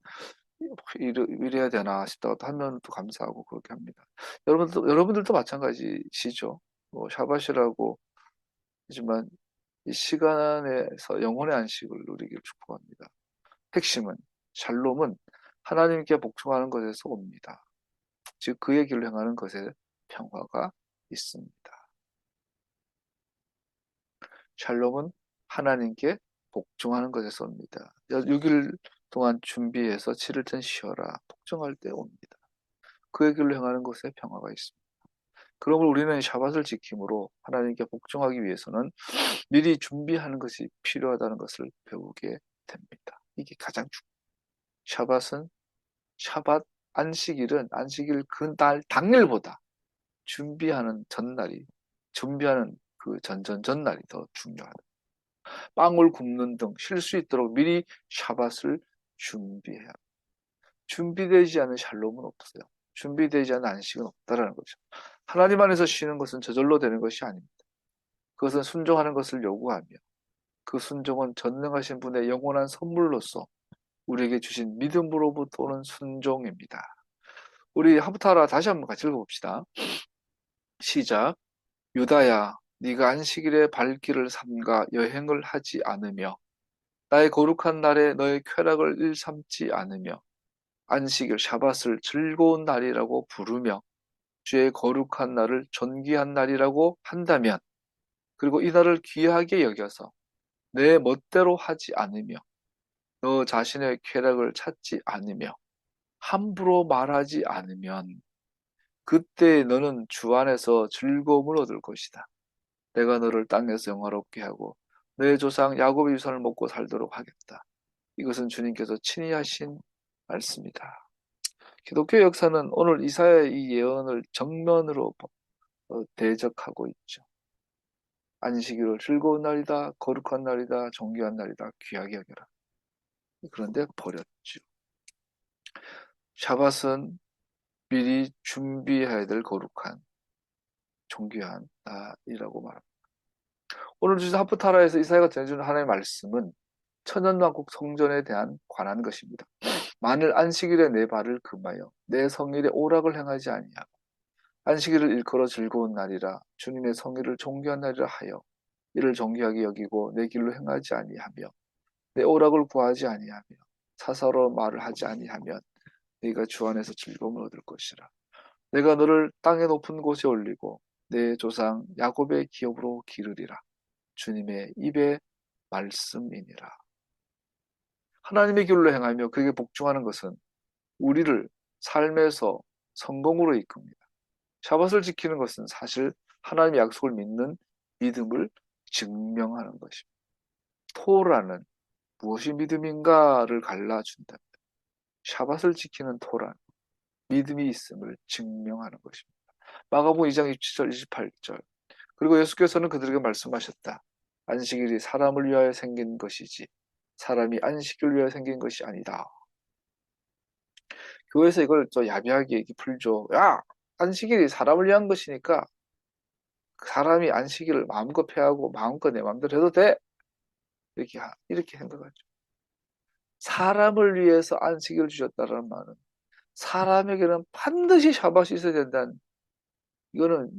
A: 이래야 되나 싶다가 또 한면은 또 감사하고 그렇게 합니다. 여러분들도 마찬가지시죠. 뭐 샤밧이라고 하지만 이 시간 안에서 영혼의 안식을 누리기를 축복합니다. 핵심은 샬롬은 하나님께 복종하는 것에서 옵니다. 즉 그의 길로 행하는 것에 평화가 있습니다. 샬롬은 하나님께 복종하는 것에서 옵니다. 6일 동안 준비해서 7일째 쉬어라. 복종할 때 옵니다. 그의 길로 행하는 것에 평화가 있습니다. 그러므로 우리는 샤밧을 지킴으로 하나님께 복종하기 위해서는 미리 준비하는 것이 필요하다는 것을 배우게 됩니다. 이게 가장 샤밧은 샤밧 안식일은 안식일 그날 당일보다 준비하는 그 전날이 더 중요하다. 빵을 굽는 등 쉴 수 있도록 미리 샤밧을 준비해야 합니다. 준비되지 않은 샬롬은 없어요. 준비되지 않은 안식은 없다라는 거죠. 하나님 안에서 쉬는 것은 저절로 되는 것이 아닙니다. 그것은 순종하는 것을 요구하며 그 순종은 전능하신 분의 영원한 선물로서 우리에게 주신 믿음으로부터 오는 순종입니다. 우리 하프타라 다시 한번 같이 읽어봅시다. 시작. 유다야, 네가 안식일에 발길을 삼가 여행을 하지 않으며 나의 거룩한 날에 너의 쾌락을 일삼지 않으며 안식일 샤밧을 즐거운 날이라고 부르며 주의 거룩한 날을 존귀한 날이라고 한다면, 그리고 이 날을 귀하게 여겨서 내 멋대로 하지 않으며 너 자신의 쾌락을 찾지 않으며 함부로 말하지 않으면 그때 너는 주 안에서 즐거움을 얻을 것이다. 내가 너를 땅에서 영화롭게 하고 내 조상 야곱의 유산을 먹고 살도록 하겠다. 이것은 주님께서 친히 하신 말씀이다. 기독교 역사는 오늘 이사야의 이 예언을 정면으로 대적하고 있죠. 안식일을 즐거운 날이다, 거룩한 날이다, 존귀한 날이다, 귀하게 여겨라. 그런데 버렸죠. 샤밧은 미리 준비해야 될 거룩한, 존귀한 날이라고 말합니다. 오늘 주신 하프타라에서 이사야가 전해주는 하나님의 말씀은 천연왕국 성전에 대한 관한 것입니다. 만일 안식일에 내 발을 금하여 내 성일에 오락을 행하지 아니하고 안식일을 일컬어 즐거운 날이라 주님의 성일을 존귀한 날이라 하여 이를 존귀하게 여기고 내 길로 행하지 아니하며 내 오락을 구하지 아니하며 사사로 말을 하지 아니하면 네가 주 안에서 즐거움을 얻을 것이라. 내가 너를 땅의 높은 곳에 올리고 내 조상 야곱의 기업으로 기르리라. 주님의 입의 말씀이니라. 하나님의 길로 행하며 그에게 복종하는 것은 우리를 삶에서 성공으로 이끕니다. 샤밧을 지키는 것은 사실 하나님의 약속을 믿는 믿음을 증명하는 것입니다. 토라는 무엇이 믿음인가를 갈라준다. 샤밧을 지키는 토란 믿음이 있음을 증명하는 것입니다. 마가복음 2장 27절 28절. 그리고 예수께서는 그들에게 말씀하셨다. 안식일이 사람을 위하여 생긴 것이지 사람이 안식을 위하여 생긴 것이 아니다. 교회에서 이걸 좀 야비하게 얘기 풀죠. 야, 안식일이 사람을 위한 것이니까 사람이 안식일을 마음껏 폐하고 마음껏 내 마음대로 해도 돼. 이렇게 생각하죠. 사람을 위해서 안식일을 주셨다는 말은 사람에게는 반드시 샤밧이 있어야 된다는, 이거는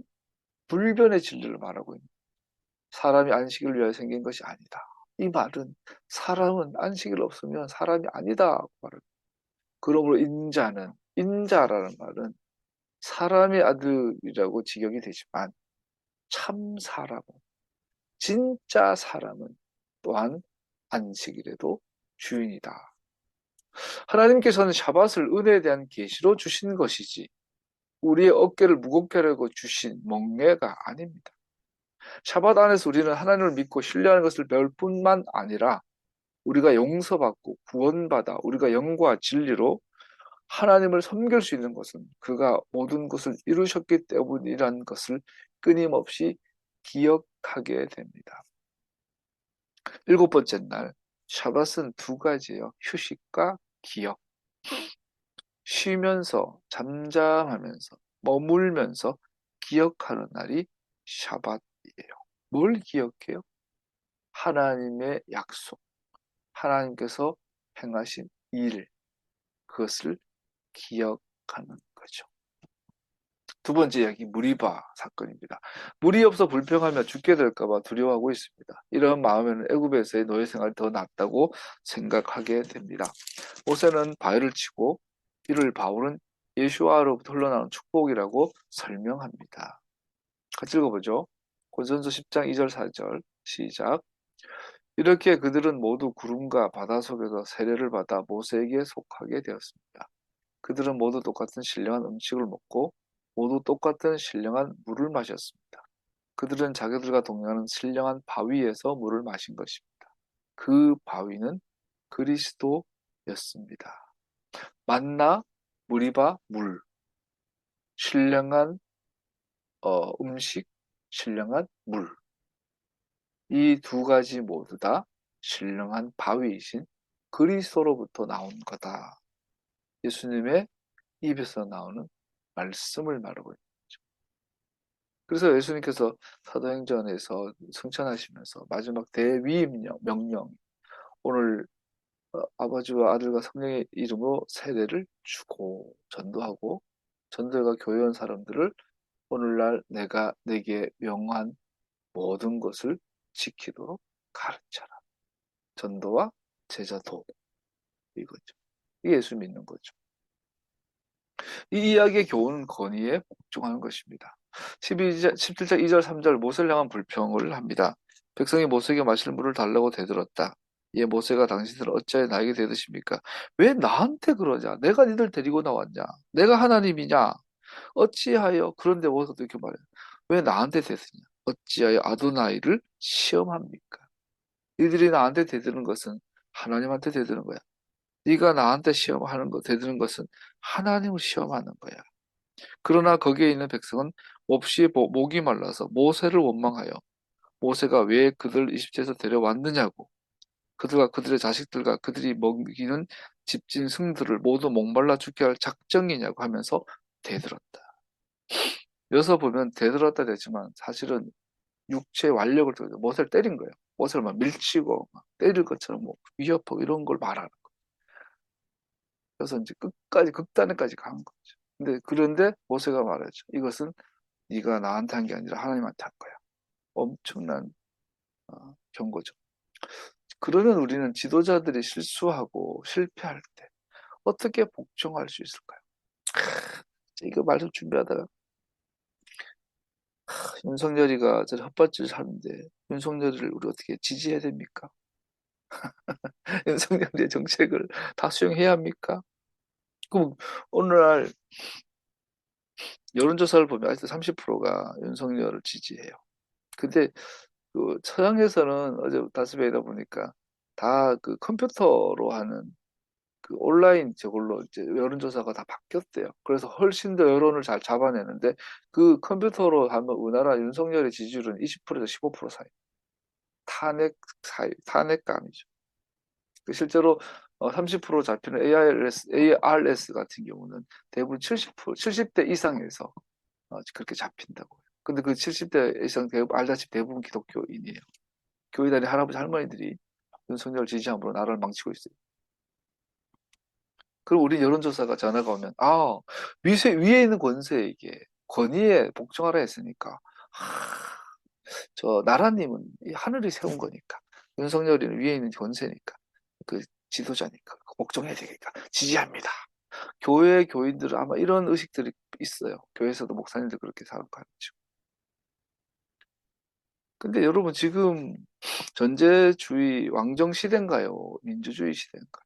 A: 불변의 진리를 말하고 있는, 사람이 안식일을 위하여 생긴 것이 아니다. 이 말은 사람은 안식일 없으면 사람이 아니다 말합니다. 그러므로 인자라는 말은 사람의 아들이라고 직역이 되지만 참 사람은, 진짜 사람은 또한 안식일에도 주인이다. 하나님께서는 샤밧을 은혜에 대한 계시로 주신 것이지 우리의 어깨를 무겁게 하려고 주신 멍에가 아닙니다. 샤밧 안에서 우리는 하나님을 믿고 신뢰하는 것을 배울 뿐만 아니라 우리가 용서받고 구원받아 우리가 영과 진리로 하나님을 섬길 수 있는 것은 그가 모든 것을 이루셨기 때문이라는 것을 끊임없이 기억하게 됩니다. 7번째 날, 샤밧은 두 가지예요. 휴식과 기억. 쉬면서, 잠잠하면서, 머물면서 기억하는 날이 샤밧이에요. 뭘 기억해요? 하나님의 약속, 하나님께서 행하신 일, 그것을 기억하는 거죠. 두 번째 이야기, 무리바 사건입니다. 물이 없어 불평하며 죽게 될까봐 두려워하고 있습니다. 이런 마음에는 애굽에서의 노예 생활이 더 낫다고 생각하게 됩니다. 모세는 바위를 치고 이를 바울은 예수와로부터 흘러나오는 축복이라고 설명합니다. 같이 읽어보죠. 고린도전서 10장 2절 4절 시작. 이렇게 그들은 모두 구름과 바다 속에서 세례를 받아 모세에게 속하게 되었습니다. 그들은 모두 똑같은 신령한 음식을 먹고 모두 똑같은 신령한 물을 마셨습니다. 그들은 자기들과 동행하는 신령한 바위에서 물을 마신 것입니다. 그 바위는 그리스도였습니다. 만나, 무리바, 물, 신령한 음식, 신령한 물. 이 두 가지 모두 다 신령한 바위이신 그리스도로부터 나온 거다. 예수님의 입에서 나오는 말씀을 말하고 있는 거죠. 그래서 예수님께서 사도행전에서 승천하시면서 마지막 대위임령, 명령, 오늘 아버지와 아들과 성령의 이름으로 세례를 주고 전도하고 전도회가 교회원 사람들을 오늘날 내가 내게 명한 모든 것을 지키도록 가르쳐라. 전도와 제자도 이거죠. 이게 예수 믿는 거죠. 이 이야기의 교훈은 건의에 복종하는 것입니다. 17장 2절 3절 모세를 향한 불평을 합니다. 백성이 모세에게 마실 물을 달라고 대들었다. 이에 모세가 당신들 어찌하여 나에게 대드십니까? 왜 나한테 그러냐? 내가 니들 데리고 나왔냐? 내가 하나님이냐? 어찌하여 그런데 모세가 또 이렇게 말해요. 왜 나한테 대드냐? 어찌하여 아도나이를 시험합니까? 이들이 나한테 대드는 것은 하나님한테 대드는 거야. 네가 나한테 시험하는 거 대드는 것은 하나님을 시험하는 거야. 그러나 거기에 있는 백성은 몹시 목이 말라서 모세를 원망하여 모세가 왜 그들 이집트에서 데려왔느냐고 그들과 그들의 자식들과 그들이 먹이는 집진 승들을 모두 목말라 죽게 할 작정이냐고 하면서 대들었다. 여기서 보면 대들었다 되지만 사실은 육체의 완력을 통해서 모세를 때린 거예요. 모세를 막 밀치고 막 때릴 것처럼 뭐 위협하고 이런 걸 말하는 거예요. 그래서 이제 끝까지 극단에까지 간 거죠. 그런데 모세가 말하죠. 이것은 네가 나한테 한 게 아니라 하나님한테 한 거야. 엄청난 경고죠. 그러면 우리는 지도자들이 실수하고 실패할 때 어떻게 복종할 수 있을까요? 이거 말씀 준비하다가 윤석열이가 저를 헛발질 하는데 윤석열이를 우리 어떻게 지지해야 됩니까? 윤석열의 정책을 다 수용해야 합니까? 그럼 오늘날 여론조사를 보면 아직도 30%가 윤석열을 지지해요. 근데 그 서양에서는 어제 다스베이다 보니까 다 그 컴퓨터로 하는 그 온라인 저걸로 이제 여론조사가 다 바뀌었대요. 그래서 훨씬 더 여론을 잘 잡아내는데 그 컴퓨터로 하면 우리나라 윤석열의 지지율은 20%에서 15% 사이. 탄핵감이죠. 실제로 30% 잡히는 ARS 같은 경우는 대부분 70대 이상에서 그렇게 잡힌다고 해요. 근데 그 70대 이상 대부분 알다시피 대부분 기독교인이에요. 교회 다니는 할아버지 할머니들이 윤석열 지지함으로 나라를 망치고 있어요. 그럼 우리 여론조사가 전화가 오면 위에 있는 권세에게 권위에 복종하라 했으니까 저 나라님은 하늘이 세운 거니까 윤석열이는 위에 있는 권세니까 그 지도자니까 복종해야 되니까 지지합니다. 교회 교인들은 아마 이런 의식들이 있어요. 교회에서도 목사님들 그렇게 생각하죠. 근데 여러분 지금 전제주의 왕정 시대인가요? 민주주의 시대인가요?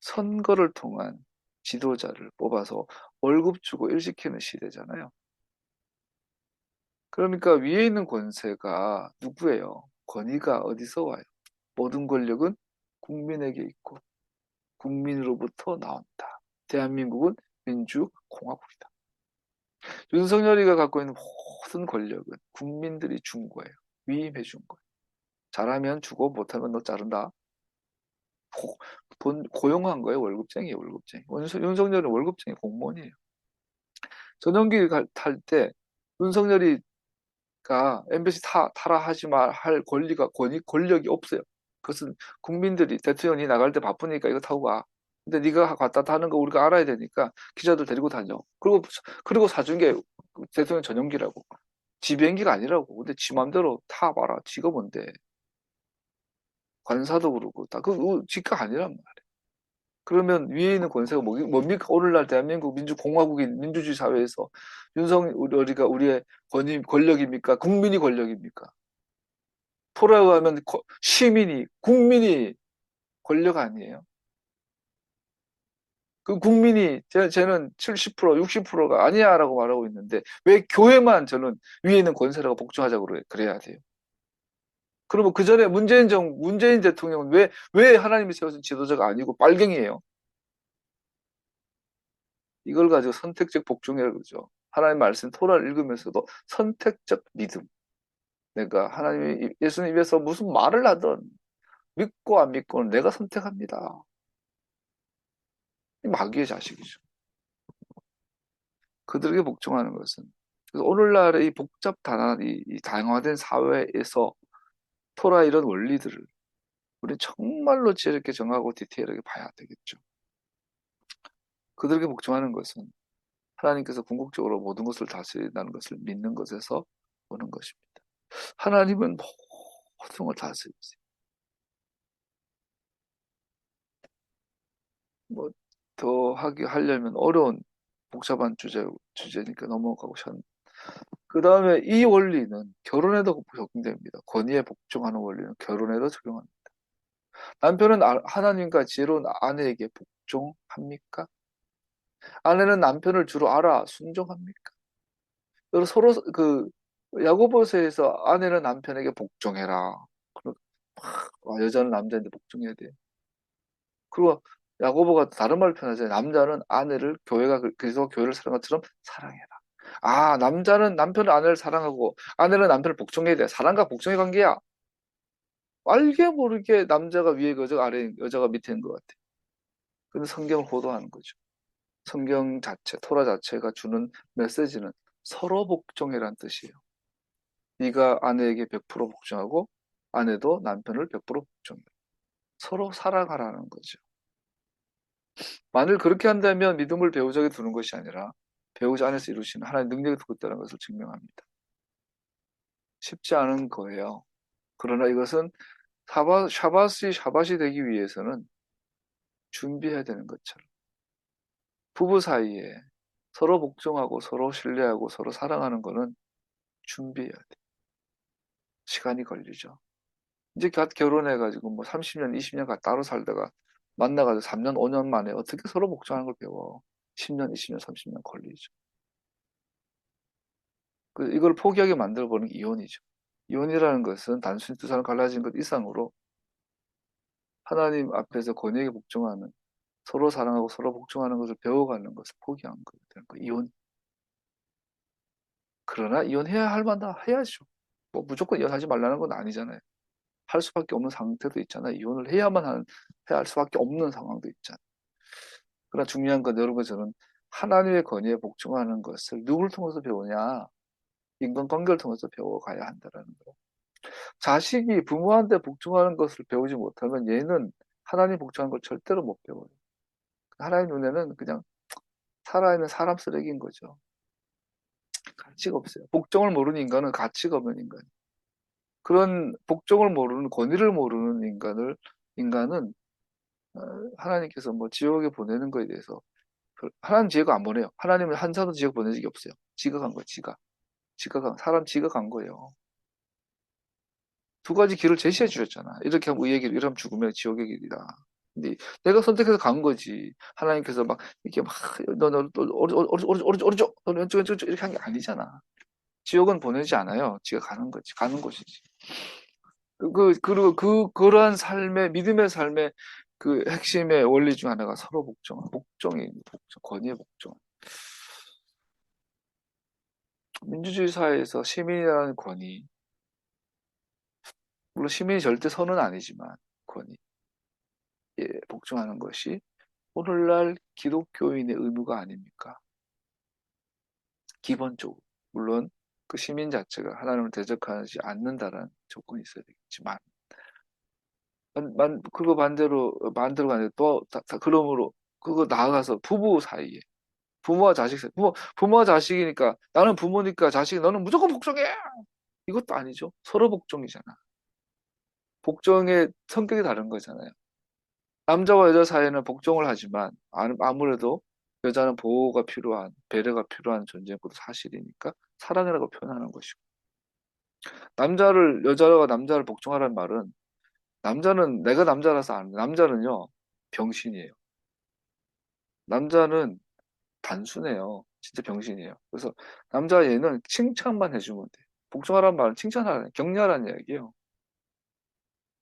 A: 선거를 통한 지도자를 뽑아서 월급 주고 일시키는 시대잖아요. 그러니까 위에 있는 권세가 누구예요? 권위가 어디서 와요? 모든 권력은 국민에게 있고 국민으로부터 나온다. 대한민국은 민주공화국이다. 윤석열이가 갖고 있는 모든 권력은 국민들이 준 거예요. 위임해 준 거예요. 잘하면 주고 못하면 너 자른다. 고용한 거예요. 월급쟁이에요. 월급쟁이. 윤석열은 월급쟁이 공무원이에요. 전용기 탈 때 윤석열이가 MBC 타라 하지 할 권력이 없어요. 그것은 국민들이 대통령이 나갈 때 바쁘니까 이거 타고 가. 근데 네가 갖다 타는 거 우리가 알아야 되니까 기자들 데리고 다녀. 그리고 사준 게 대통령 전용기라고. 지 비행기가 아니라고. 근데 지 맘대로 타봐라. 지가 뭔데. 관사도 그러고 다 지가 아니란 말이에요. 그러면 위에 있는 권세가 뭡니까? 오늘날 대한민국 민주공화국인 민주주의 사회에서 윤석열이가 우리의 권력입니까? 국민이 권력입니까? 돌아가면 시민이, 국민이 권력 아니에요? 그 국민이 쟤는 70%, 60%가 아니야라고 말하고 있는데 왜 교회만 저는 위에 있는 권세라고 복종하자고 그래야 돼요? 그러면 그 전에 문재인 대통령은 왜 하나님이 세워준 지도자가 아니고 빨갱이에요? 이걸 가지고 선택적 복종이라고 그러죠. 하나님 말씀 토라를 읽으면서도 선택적 믿음. 내가 하나님이 예수님 입에서 무슨 말을 하든 믿고 안 믿고는 내가 선택합니다. 마귀의 자식이죠. 그들에게 복종하는 것은 그래서 오늘날의 이 복잡다단한 이 다양화된 사회에서 토라 이런 원리들을 우리 정말로 지혜롭게 정하고 디테일하게 봐야 되겠죠. 그들에게 복종하는 것은 하나님께서 궁극적으로 모든 것을 다스린다는 것을 믿는 것에서 오는 것입니다. 하나님은 모든 걸 다스리세요. 뭐 더 하려면 어려운 복잡한 주제니까 넘어가고 싶은. 그 다음에 이 원리는 결혼에도 적용됩니다. 권위에 복종하는 원리는 결혼에도 적용합니다. 남편은 하나님과 지혜로운 아내에게 복종합니까? 아내는 남편을 주로 알아 순종합니까? 그리고 서로 야고보서에서 아내는 남편에게 복종해라. 여자는 남자한테 복종해야 돼. 그리고 야고보가 다른 말을 표현하잖아요. 남자는 아내를 그래서 교회를 사랑한 것처럼 사랑해라. 아, 남자는 남편은 아내를 사랑하고 아내는 남편을 복종해야 돼. 사랑과 복종의 관계야. 알게 모르게 남자가 위에 여자가 아래 여자가 밑에 있는 것 같아. 근데 성경을 호도하는 거죠. 성경 자체, 토라 자체가 주는 메시지는 서로 복종해란 뜻이에요. 네가 아내에게 100% 복종하고 아내도 남편을 100% 복종해. 서로 사랑하라는 거죠. 만일 그렇게 한다면 믿음을 배우자에게 두는 것이 아니라 배우자 안에서 이루시는 하나님의 능력이 두고 있다는 것을 증명합니다. 쉽지 않은 거예요. 그러나 이것은 샤바시 되기 위해서는 준비해야 되는 것처럼 부부 사이에 서로 복종하고 서로 신뢰하고 서로 사랑하는 거는 준비해야 돼. 시간이 걸리죠. 이제 갓 결혼해가지고 뭐 30년, 20년 따로 살다가 만나가지고 3년, 5년 만에 어떻게 서로 복종하는 걸 배워. 10년, 20년, 30년 걸리죠. 이걸 포기하게 만들어버리는 게 이혼이죠. 이혼이라는 것은 단순히 두 사람 갈라진 것 이상으로 하나님 앞에서 권위에게 복종하는 서로 사랑하고 서로 복종하는 것을 배워가는 것을 포기한 거예요. 이혼. 그러나 이혼해야 할 만다 해야죠. 뭐 무조건 이혼하지 말라는 건 아니잖아요. 할 수밖에 없는 상태도 있잖아요. 이혼을 해야 할 수밖에 없는 상황도 있잖아요. 그러나 중요한 건 여러분 저는 하나님의 권위에 복종하는 것을 누구를 통해서 배우냐? 인간관계를 통해서 배워가야 한다는 거. 자식이 부모한테 복종하는 것을 배우지 못하면 얘는 하나님 복종하는 걸 절대로 못 배워요. 하나님 눈에는 그냥 살아있는 사람 쓰레기인 거죠. 가치가 없어요. 복종을 모르는 인간은 가치가 없는 인간. 그런 복종을 모르는 권위를 모르는 인간은 하나님께서 뭐 지옥에 보내는 거에 대해서 하나님 지옥 안 보내요. 하나님은 한 사람도 지옥 보낸 적이 없어요. 지가 간 거예요. 사람 지가 간 거예요. 두 가지 길을 제시해 주셨잖아. 이렇게 하면 의의 길, 이렇게 하면 죽으면 지옥의 길이다. 근데 내가 선택해서 간 거지. 하나님께서 막 이렇게 막 오른쪽 너 왼쪽 이렇게 한 게 아니잖아. 지옥은 보내지 않아요. 지가 가는 거지. 가는 곳이지. 그리고 그러한 믿음의 삶의 그 핵심의 원리 중 하나가 서로 복종입니다. 권위의 복종. 민주주의 사회에서 시민이라는 권위, 물론 시민이 절대 선은 아니지만 권위에 복종하는 것이 오늘날 기독교인의 의무가 아닙니까? 기본적으로. 물론 그 시민 자체가 하나님을 대적하지 않는다는 조건이 있어야 되겠지만, 그거 반대로가 아니라 그러므로, 그거 나아가서 부부 사이에, 부모와 자식 사이, 부모와 자식이니까, 나는 부모니까 자식이 너는 무조건 복종해! 이것도 아니죠. 서로 복종이잖아. 복종의 성격이 다른 거잖아요. 남자와 여자 사이에는 복종을 하지만, 아무래도 여자는 보호가 필요한, 배려가 필요한 존재인 것도 사실이니까, 사랑이라고 표현하는 것이고. 여자가 남자를 복종하라는 말은, 남자는 내가 남자라서 안 돼. 남자는요, 병신이에요. 남자는 단순해요. 진짜 병신이에요. 그래서 남자 얘는 칭찬만 해주면 돼. 복종하라는 말은 칭찬하라는, 격려하라는 이야기예요.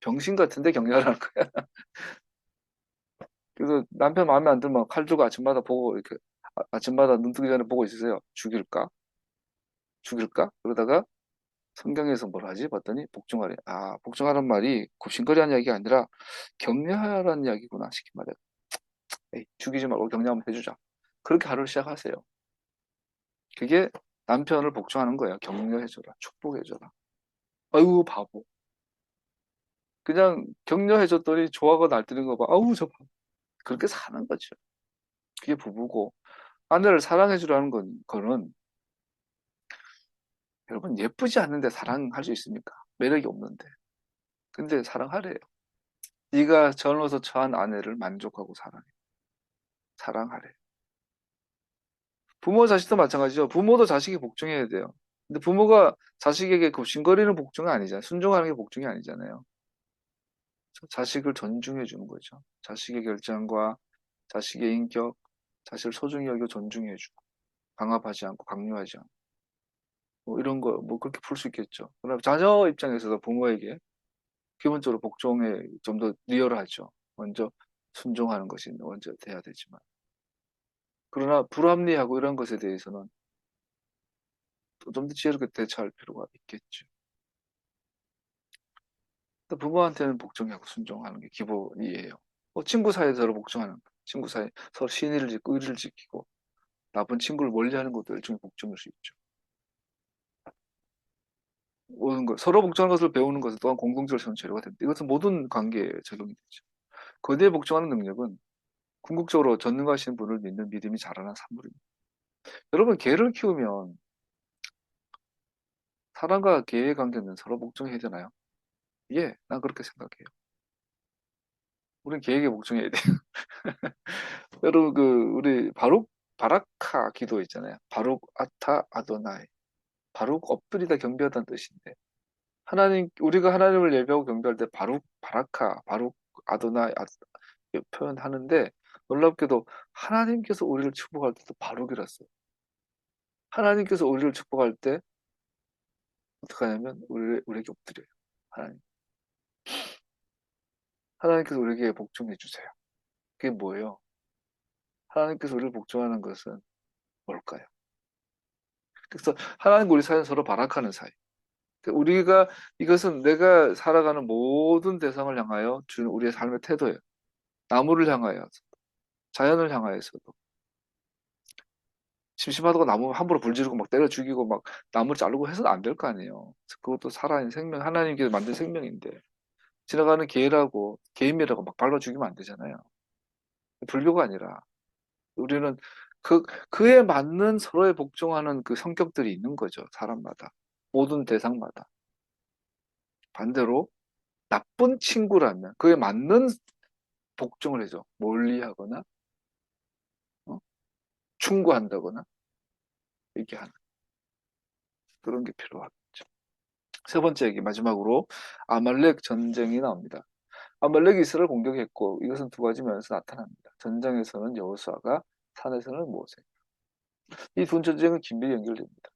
A: 병신 같은데 격려하라는 거야. 그래서 남편 마음에 안 들면 칼 들고 아침마다 보고 이렇게 아침마다 눈 뜨기 전에 보고 있으세요. 죽일까? 죽일까? 그러다가 성경에서 뭘 하지? 봤더니 복종하래. 아, 복종하라는 말이 굽신거리하는 이야기가 아니라 격려하라는 이야기구나. 쉽게 말해. 에이, 죽이지 말고 격려 한번 해주자. 그렇게 하루를 시작하세요. 그게 남편을 복종하는 거예요. 격려해줘라. 축복해줘라. 아이고, 바보. 그냥 격려해줬더니 좋아가 날뛰는 거 봐. 아우, 저 바보. 그렇게 사는 거죠. 그게 부부고. 아내를 사랑해주라는 거는 여러분 예쁘지 않는데 사랑할 수 있습니까? 매력이 없는데. 근데 사랑하래요. 네가 젊어서 처한 아내를 만족하고 사랑해. 사랑하래. 부모 자식도 마찬가지죠. 부모도 자식이 복종해야 돼요. 근데 부모가 자식에게 굽신거리는 복종이 아니잖아요. 순종하는 게 복종이 아니잖아요. 자식을 존중해 주는 거죠. 자식의 결정과 자식의 인격, 자식을 소중히 여겨 존중해 주고 강압하지 않고 강요하지 않고 뭐 이런 거 뭐 그렇게 풀 수 있겠죠. 그러나 자녀 입장에서도 부모에게 기본적으로 복종에 좀 더 리얼하죠. 먼저 순종하는 것이 먼저 돼야 되지만 그러나 불합리하고 이런 것에 대해서는 좀 더 지혜롭게 대처할 필요가 있겠죠. 부모한테는 복종하고 순종하는 게 기본이에요. 친구 사이에 서로 복종하는 거. 친구 사이 서로 신의를 지키고 의리를 지키고 나쁜 친구를 멀리하는 것도 일종의 복종일 수 있죠. 모든 것 서로 복종하는 것을 배우는 것은 또한 공동체를 세우는 재료가 됩니다. 이것은 모든 관계에 적용이 되죠. 거대에 복종하는 능력은 궁극적으로 전능하신 분을 믿는 믿음이 자라난 산물입니다. 여러분 개를 키우면 사람과 개의 관계는 서로 복종해야 되나요? 예, 난 그렇게 생각해요. 우린 개에게 복종해야 돼요. 여러분 우리 바라카 기도 있잖아요. 바룩 아타 아도나이. 바룩 엎드리다 경배하다는 뜻인데 우리가 하나님을 예배하고 경배할 때 바라카 바룩 아도나이 표현하는데 놀랍게도 하나님께서 우리를 축복할 때도 바룩이라 써요. 하나님께서 우리를 축복할 때 어떻게 하냐면 우리에게 엎드려요. 하나님께서 우리에게 복종해 주세요. 그게 뭐예요? 하나님께서 우리를 복종하는 것은 뭘까요? 그래서 하나님과 우리 사이는 서로 바락하는 사이. 우리가 이것은 내가 살아가는 모든 대상을 향하여 주는 우리의 삶의 태도예요. 나무를 향하여, 자연을 향하여서도. 심심하다고 나무 함부로 불 지르고 막 때려 죽이고 막 나무를 자르고 해서는 안 될 거 아니에요. 그것도 살아있는 생명, 하나님께서 만든 생명인데 지나가는 개라고 개임이라고 막 밟아 죽이면 안 되잖아요. 불교가 아니라 우리는 그에 맞는 서로에 복종하는 그 성격들이 있는 거죠. 사람마다. 모든 대상마다. 반대로 나쁜 친구라면 그에 맞는 복종을 해줘. 멀리하거나 어? 충고한다거나 얘기하는 그런 게 필요하겠죠. 세 번째 얘기 마지막으로 아말렉 전쟁이 나옵니다. 아말렉이 이스라엘을 공격했고 이것은 두 가지 면에서 나타납니다. 전장에서는 여호수아가 산에서는 모세. 이 두 전쟁은 긴밀히 연결됩니다.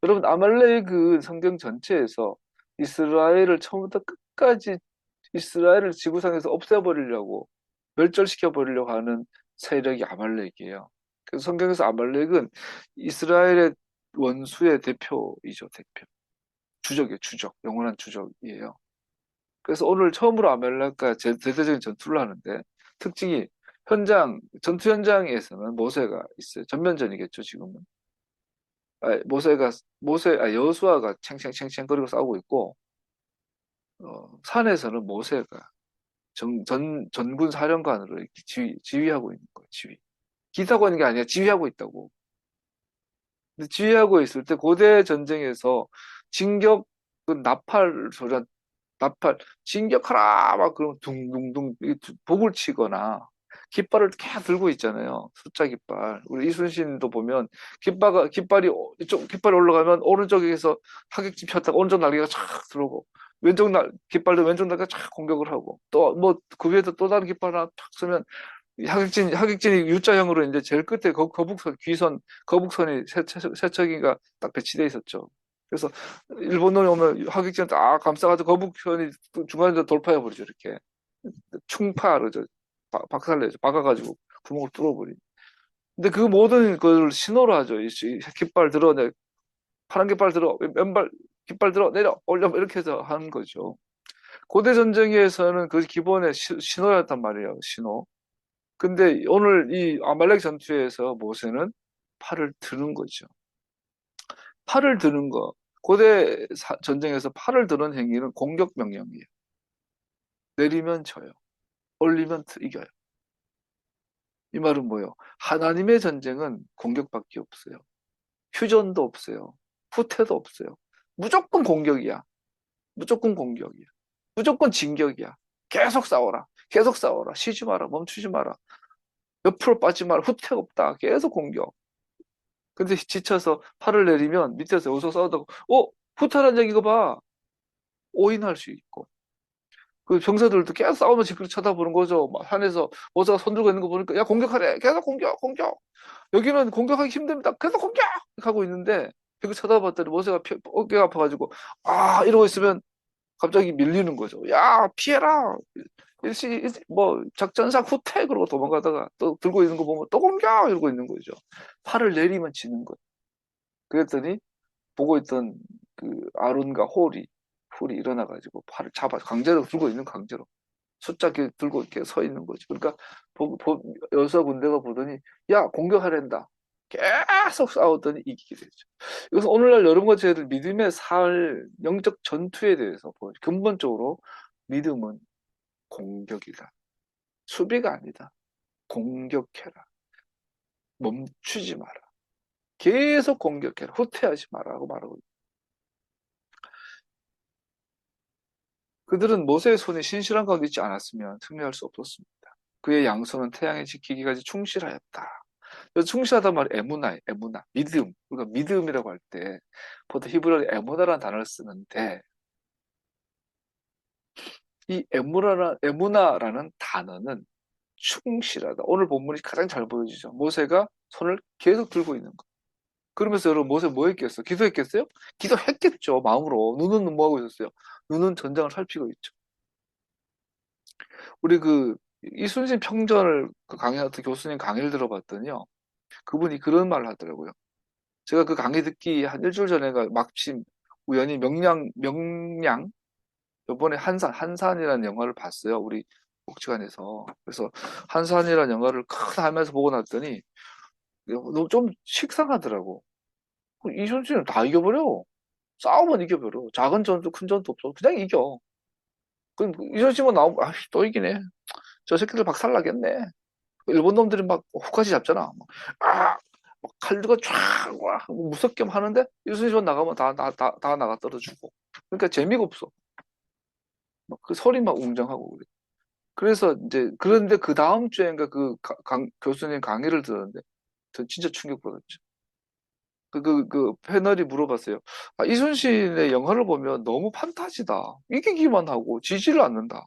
A: 여러분 아말렉은 성경 전체에서 이스라엘을 처음부터 끝까지 이스라엘을 지구상에서 없애버리려고 멸절시켜 버리려고 하는 세력이 아말렉이에요. 그래서 성경에서 아말렉은 이스라엘의 원수의 대표이죠, 대표. 주적이에요, 주적. 영원한 주적이에요. 그래서 오늘 처음으로 아말렉과 대대적인 전투를 하는데 특징이 전투 현장에서는 모세가 있어요. 전면전이겠죠, 지금은. 여호수아가 챙챙챙챙거리고 싸우고 있고, 산에서는 모세가 전군 사령관으로 이렇게 지휘하고 있는 거예요, 지휘. 기사하고 있는 게 아니라 지휘하고 있다고. 근데 지휘하고 있을 때 고대 전쟁에서 진격, 나팔 소리가 진격하라! 막 그러면 둥둥둥 복을 치거나 깃발을 계속 들고 있잖아요. 숫자 깃발. 우리 이순신도 보면 깃발이 올라가면 오른쪽에서 하객진 폈다가 오른쪽 날개가 촥 들어오고 깃발도 왼쪽 날개가 촥 공격을 하고 또 뭐 그 위에서 또 다른 깃발 하나 탁 쓰면 하객진이 U자형으로 이제 제일 끝에 거북선, 귀선, 거북선이 세척인가 딱 배치돼 있었죠. 그래서 일본놈이 오면 하객진 딱 감싸가지고 거북선이 중간에 돌파해 버리죠, 이렇게. 충파, 그러죠. 박살내죠. 박아가지고 구멍을 뚫어버리. 근데 그 모든 걸 신호로 하죠. 깃발 들어, 파란 깃발 들어, 왼발 깃발 들어, 내려, 올려, 이렇게 해서 하는 거죠. 고대 전쟁에서는 그 기본의 신호였단 말이에요, 신호. 근데 오늘 이 아말렉 전투에서 모세는 팔을 드는 거죠. 팔을 드는 거. 고대 전쟁에서 팔을 드는 행위는 공격 명령이에요. 내리면 져요. 올리면 이겨요. 이 말은 뭐예요? 하나님의 전쟁은 공격밖에 없어요. 휴전도 없어요. 후퇴도 없어요. 무조건 공격이야. 무조건 공격이야. 무조건 진격이야. 계속 싸워라. 계속 싸워라. 쉬지 마라. 멈추지 마라. 옆으로 빠지지 마라. 후퇴가 없다. 계속 공격. 근데 지쳐서 팔을 내리면 밑에서 여기서 싸우다가 후퇴란 얘기 이거 봐. 오인할 수 있고. 그 병사들도 계속 싸우면서 그렇게 쳐다보는 거죠. 막 산에서 모사가 손 들고 있는 거 보니까 야 공격하래. 계속 공격 공격. 여기는 공격하기 힘듭니다. 계속 공격 하고 있는데 그 쳐다봤더니 모세가 어깨가 아파가지고 이러고 있으면 갑자기 밀리는 거죠. 야 피해라. 뭐 작전상 후퇴 그러고 도망가다가 또 들고 있는 거 보면 또 공격 이러고 있는 거죠. 팔을 내리면 지는 거예요. 그랬더니 보고 있던 그 아론과 홀이 일어나가지고 팔을 잡아 강제로 들고 있는 강제로 숫자 들고 이렇게 서 있는 거죠. 그러니까 여서 군대가 보더니 야 공격하랜다. 계속 싸웠더니 이기게 되죠. 그래서 오늘날 여러분과 저희들 믿음의 살 영적 전투에 대해서 근본적으로 믿음은 공격이다. 수비가 아니다. 공격해라. 멈추지 마라. 계속 공격해라. 후퇴하지 마라고 말하고 있다. 그들은 모세의 손이 신실한 가운데 있지 않았으면 승리할 수 없었습니다. 그의 양손은 태양에 지키기까지 충실하였다. 그래서 충실하단 말이 에무나, 믿음. 우리가 믿음이라고 할 때 보통 히브리어로 에무나라는 단어를 쓰는데 이 에무나라는 단어는 충실하다. 오늘 본문이 가장 잘 보여주죠. 모세가 손을 계속 들고 있는 거. 그러면서 여러분 모세 뭐 했겠어요? 기도했겠어요? 기도했겠죠. 마음으로. 눈은 뭐 하고 있었어요? 눈은 전장을 살피고 있죠. 우리 이순신 평전을 강의했던 교수님 강의를 들어봤더니요. 그분이 그런 말을 하더라고요. 제가 그 강의 듣기 한 일주일 전에가 마침 우연히 명량, 요번에 한산이라는 영화를 봤어요. 우리 복지관에서. 그래서 한산이라는 영화를 큰 하면서 보고 났더니 너무 좀 식상하더라고. 이순신은 다 이겨버려. 싸우면 이겨버려. 작은 전투, 큰 전투 없어. 그냥 이겨. 그럼 이순신만 나오면, 또 이기네. 저 새끼들 박살나겠네. 일본 놈들이 막 후까지 잡잖아. 칼 들고 쫙 무섭게 하는데 이순신 나가면 다 나가 떨어지고. 그러니까 재미가 없어. 그 소리만 웅장하고 그래. 그래서 이제 그런데 그 다음 주에인가 교수님 강의를 들었는데 저 진짜 충격받았죠. 그 패널이 물어봤어요. 이순신의 영화를 보면 너무 판타지다. 이기기만 하고 지지를 않는다.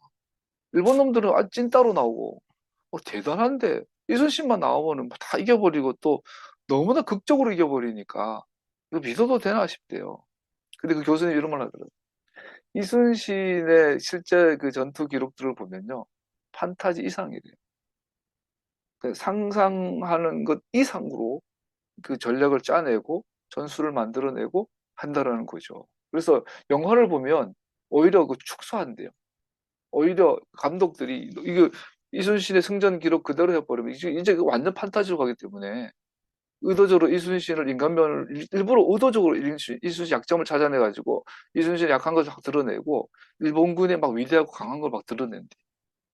A: 일본 놈들은 찐따로 나오고 대단한데 이순신만 나오면은 다 이겨버리고 또 너무나 극적으로 이겨버리니까 이거 믿어도 되나 싶대요. 근데 그 교수님 이런 말 하더라고요. 이순신의 실제 그 전투 기록들을 보면요. 판타지 이상이래요. 상상하는 것 이상으로 그 전략을 짜내고 전술을 만들어내고 한다라는 거죠. 그래서 영화를 보면 오히려 축소한대요. 오히려 감독들이 이거 이순신의 승전 기록 그대로 해버리면 이제 완전 판타지로 가기 때문에 의도적으로 이순신을 인간면을 일부러 의도적으로 이순신 약점을 찾아내가지고 이순신의 약한 것을 확 드러내고 일본군의 막 위대하고 강한 걸 막 드러낸대.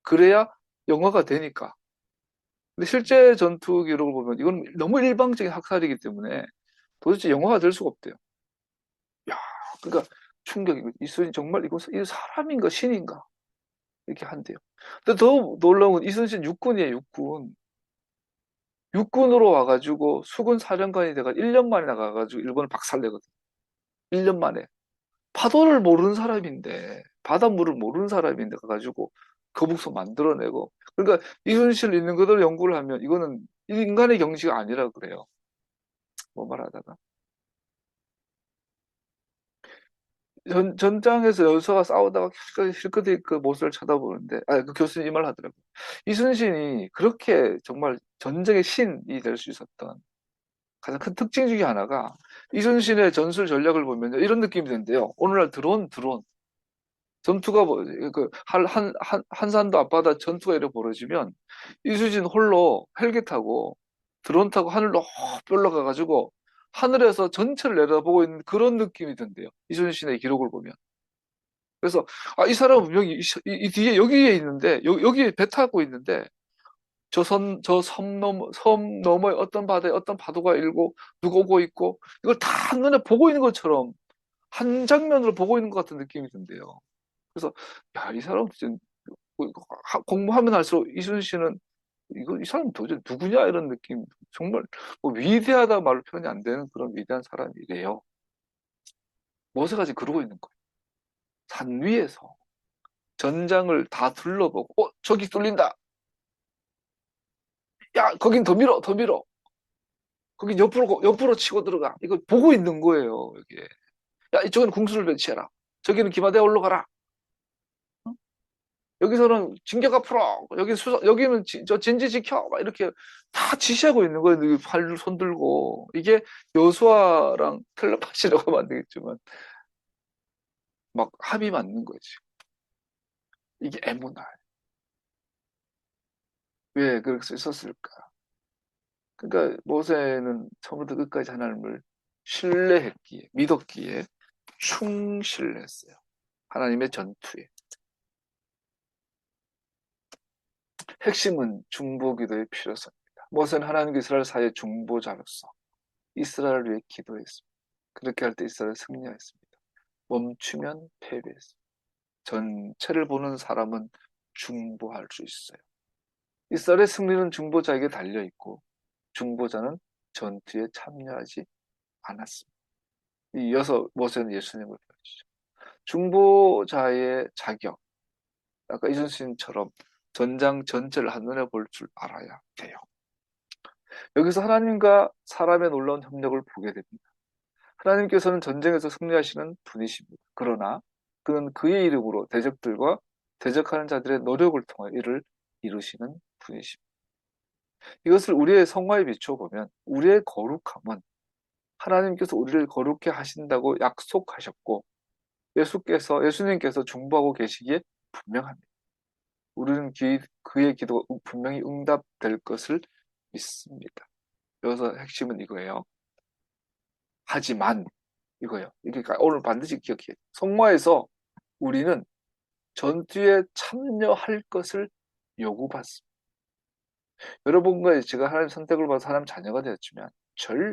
A: 그래야 영화가 되니까. 근데 실제 전투 기록을 보면 이건 너무 일방적인 학살이기 때문에 도대체 영화가 될 수가 없대요. 야, 그러니까 충격이고 이순신 정말 이거 사람인가 신인가 이렇게 한대요. 근데 더 놀라운 건 이순신 육군이에요, 육군. 육군으로 와가지고 수군 사령관이 돼가지고 1년 만에 나가가지고 일본을 박살내거든. 1년 만에. 파도를 모르는 사람인데, 바닷물을 모르는 사람인데 가가지고 거북선 만들어내고 그러니까 이순실 있는 그대로 연구를 하면 이거는 인간의 경지가 아니라 그래요. 뭐 말하다가 전장에서 여수와 싸우다가 실컷이 그 모습을 쳐다보는데, 그 교수님 이 말 하더라고요. 이순신이 그렇게 정말 전쟁의 신이 될 수 있었던 가장 큰 특징 중에 하나가, 이순신의 전술 전략을 보면 이런 느낌이 드는데요. 오늘날 드론 전투가 한산도 앞바다 전투가 이렇게 벌어지면 이순신 홀로 헬기 타고 드론 타고 하늘로 올라가가지고 하늘에서 전체를 내려다보고 있는 그런 느낌이 든대요. 이순신의 기록을 보면. 그래서 이 사람은 분명히 이 뒤에 여기에 있는데, 여기에 배 타고 있는데, 섬 너머에 어떤 바다에 어떤 파도가 일고 누가 오고 있고, 이걸 다 한눈에 보고 있는 것처럼 한 장면으로 보고 있는 것 같은 느낌이 든대요. 그래서 야, 이 사람 진짜 공부하면 할수록 이순신은 이 사람 도대체 누구냐 이런 느낌. 정말 뭐 위대하다 말로 표현이 안 되는 그런 위대한 사람이래요. 모세같이 그러고 있는 거예요. 산 위에서 전장을 다 둘러보고, 저기 뚫린다. 야, 거긴 더 밀어, 더 밀어. 거긴 옆으로 치고 들어가. 이거 보고 있는 거예요, 이게. 야, 이쪽은 궁수를 배치해라. 저기는 기마대 올라가라. 어? 여기서는 진격 앞으로. 여기는 저 진지 지켜. 막 이렇게 다 지시하고 있는 거예요. 팔, 손 들고. 이게 여수아랑 텔레파시라고 하면 안 되겠지만, 막 합이 맞는 거지. 이게 에무나. 왜 그렇게 썼을까? 그러니까 모세는 처음부터 끝까지 하나님을 신뢰했기에, 믿었기에 충실했어요. 하나님의 전투에. 핵심은 중보기도의 필요성입니다. 모세는 하나님과 이스라엘 사이의 중보자로서 이스라엘을 위해 기도했습니다. 그렇게 할 때 이스라엘 승리했습니다. 멈추면 패배했습니다. 전체를 보는 사람은 중보할 수 있어요. 이스라엘의 승리는 중보자에게 달려있고, 중보자는 전투에 참여하지 않았습니다. 이어서 모세는 예수님을 보여주죠. 중보자의 자격, 아까 이순신처럼 전장 전체를 한눈에 볼 줄 알아야 돼요. 여기서 하나님과 사람의 놀라운 협력을 보게 됩니다. 하나님께서는 전쟁에서 승리하시는 분이십니다. 그러나 그는 그의 이름으로 대적들과 대적하는 자들의 노력을 통해 이를 이루시는 분이십니다. 이것을 우리의 성화에 비추어 보면, 우리의 거룩함은 하나님께서 우리를 거룩해 하신다고 약속하셨고, 예수님께서 중보하고 계시기에 분명합니다. 우리는 그의 기도가 분명히 응답될 것을 믿습니다. 여기서 핵심은 이거예요. 하지만 이거예요. 그러니까 오늘 반드시 기억해야 돼요. 성화에서 우리는 전투에 참여할 것을 요구받습니다. 여러분과 제가 하나님 선택을 받아서 하나님 자녀가 되었지만,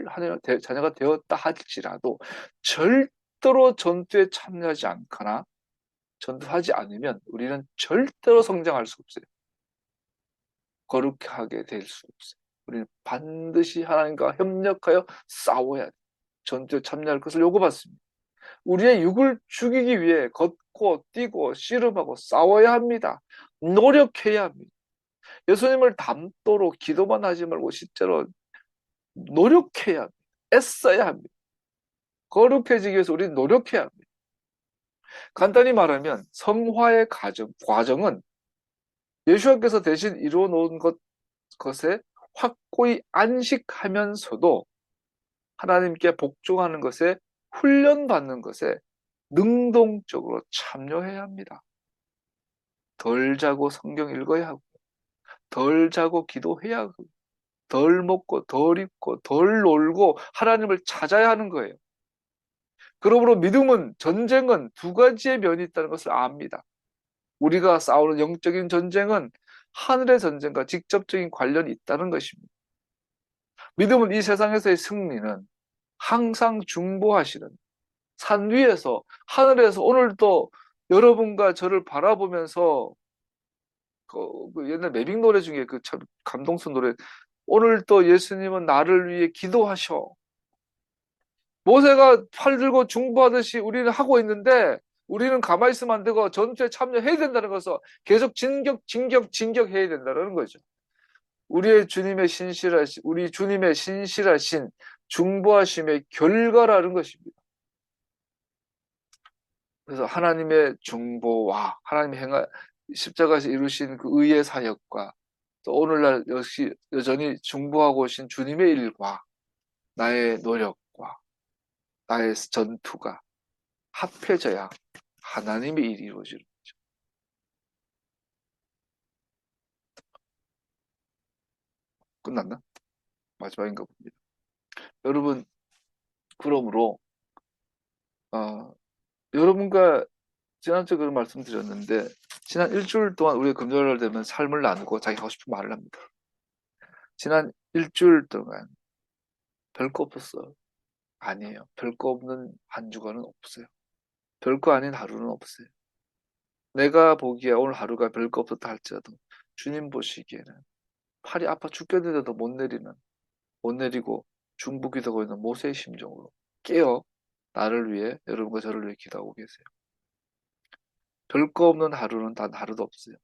A: 하나님 자녀가 되었다 할지라도 절대로 전투에 참여하지 않거나 전투하지 않으면 우리는 절대로 성장할 수 없어요. 거룩하게 될 수 없어요. 우리는 반드시 하나님과 협력하여 싸워야 돼요. 전투에 참여할 것을 요구받습니다. 우리의 육을 죽이기 위해 걷고 뛰고 씨름하고 싸워야 합니다. 노력해야 합니다. 예수님을 닮도록 기도만 하지 말고 실제로 노력해야 합니다. 애써야 합니다. 거룩해지기 위해서 우리는 노력해야 합니다. 간단히 말하면 성화의 과정은 예수님께서 대신 이루어 놓은 것에 확고히 안식하면서도 하나님께 복종하는 것에, 훈련받는 것에 능동적으로 참여해야 합니다. 덜 자고 성경 읽어야 하고, 덜 자고 기도해야 하고, 덜 먹고 덜 입고 덜 놀고 하나님을 찾아야 하는 거예요. 그러므로 전쟁은 두 가지의 면이 있다는 것을 압니다. 우리가 싸우는 영적인 전쟁은 하늘의 전쟁과 직접적인 관련이 있다는 것입니다. 믿음은 이 세상에서의 승리는 항상 중보하시는 산 위에서, 하늘에서 오늘도 여러분과 저를 바라보면서, 그 옛날 매빅 노래 중에 그 참 감동스러운 노래, 오늘도 예수님은 나를 위해 기도하셔. 모세가 팔 들고 중보하듯이 우리는 하고 있는데, 우리는 가만히 있으면 안 되고 전투에 참여해야 된다는 것을 계속 진격해야 된다는 거죠. 우리 주님의 신실하신 중보하심의 결과라는 것입니다. 그래서 하나님의 중보와 하나님의 십자가에서 이루신 그 의의 사역과 또 오늘날 역시 여전히 중보하고 오신 주님의 일과 나의 노력과 나의 전투가 합해져야 하나님의 일이 이루어지는 거죠. 끝났나? 마지막인가 봅니다. 여러분, 그러므로 여러분과 지난주에 그런 말씀드렸는데 지난 일주일 동안 우리가 금요일 되면 삶을 나누고 자기 하고 싶은 말을 합니다. 지난 일주일 동안 별거 없었어요. 아니에요. 별거 없는 한 주간은 없어요. 별거 아닌 하루는 없어요. 내가 보기에 오늘 하루가 별거 없었다 할지라도 주님 보시기에는 팔이 아파 죽겠는데도 못 내리고 중부기도하고 있는 모세의 심정으로 깨어 나를 위해 여러분과 저를 위해 기도하고 계세요. 별거 없는 하루는 단 하루도 없어요.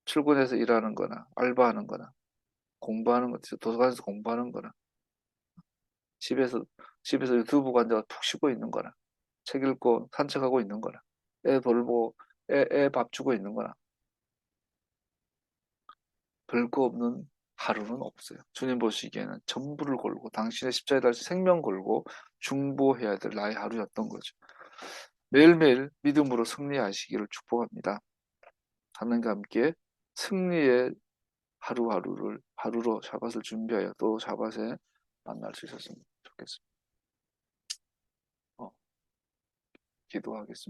A: 출근해서 일하는 거나 알바하는 거나 공부하는 거, 도서관에서 공부하는 거나 집에서 유튜브 관자가 푹 쉬고 있는 거나 책 읽고 산책하고 있는 거나 애 돌보고 애 밥 주고 있는 거나 별거 없는 하루는 없어요. 주님 보시기에는 전부를 걸고 당신의 십자가에 달려 생명 걸고 중보해야 될 나의 하루였던 거죠. 매일매일 믿음으로 승리하시기를 축복합니다. 하나님과 함께 승리의 하루로 샤밧을 준비하여 또 샤밧에 만날 수 있었으면 좋겠습니다. 기도하겠습니다.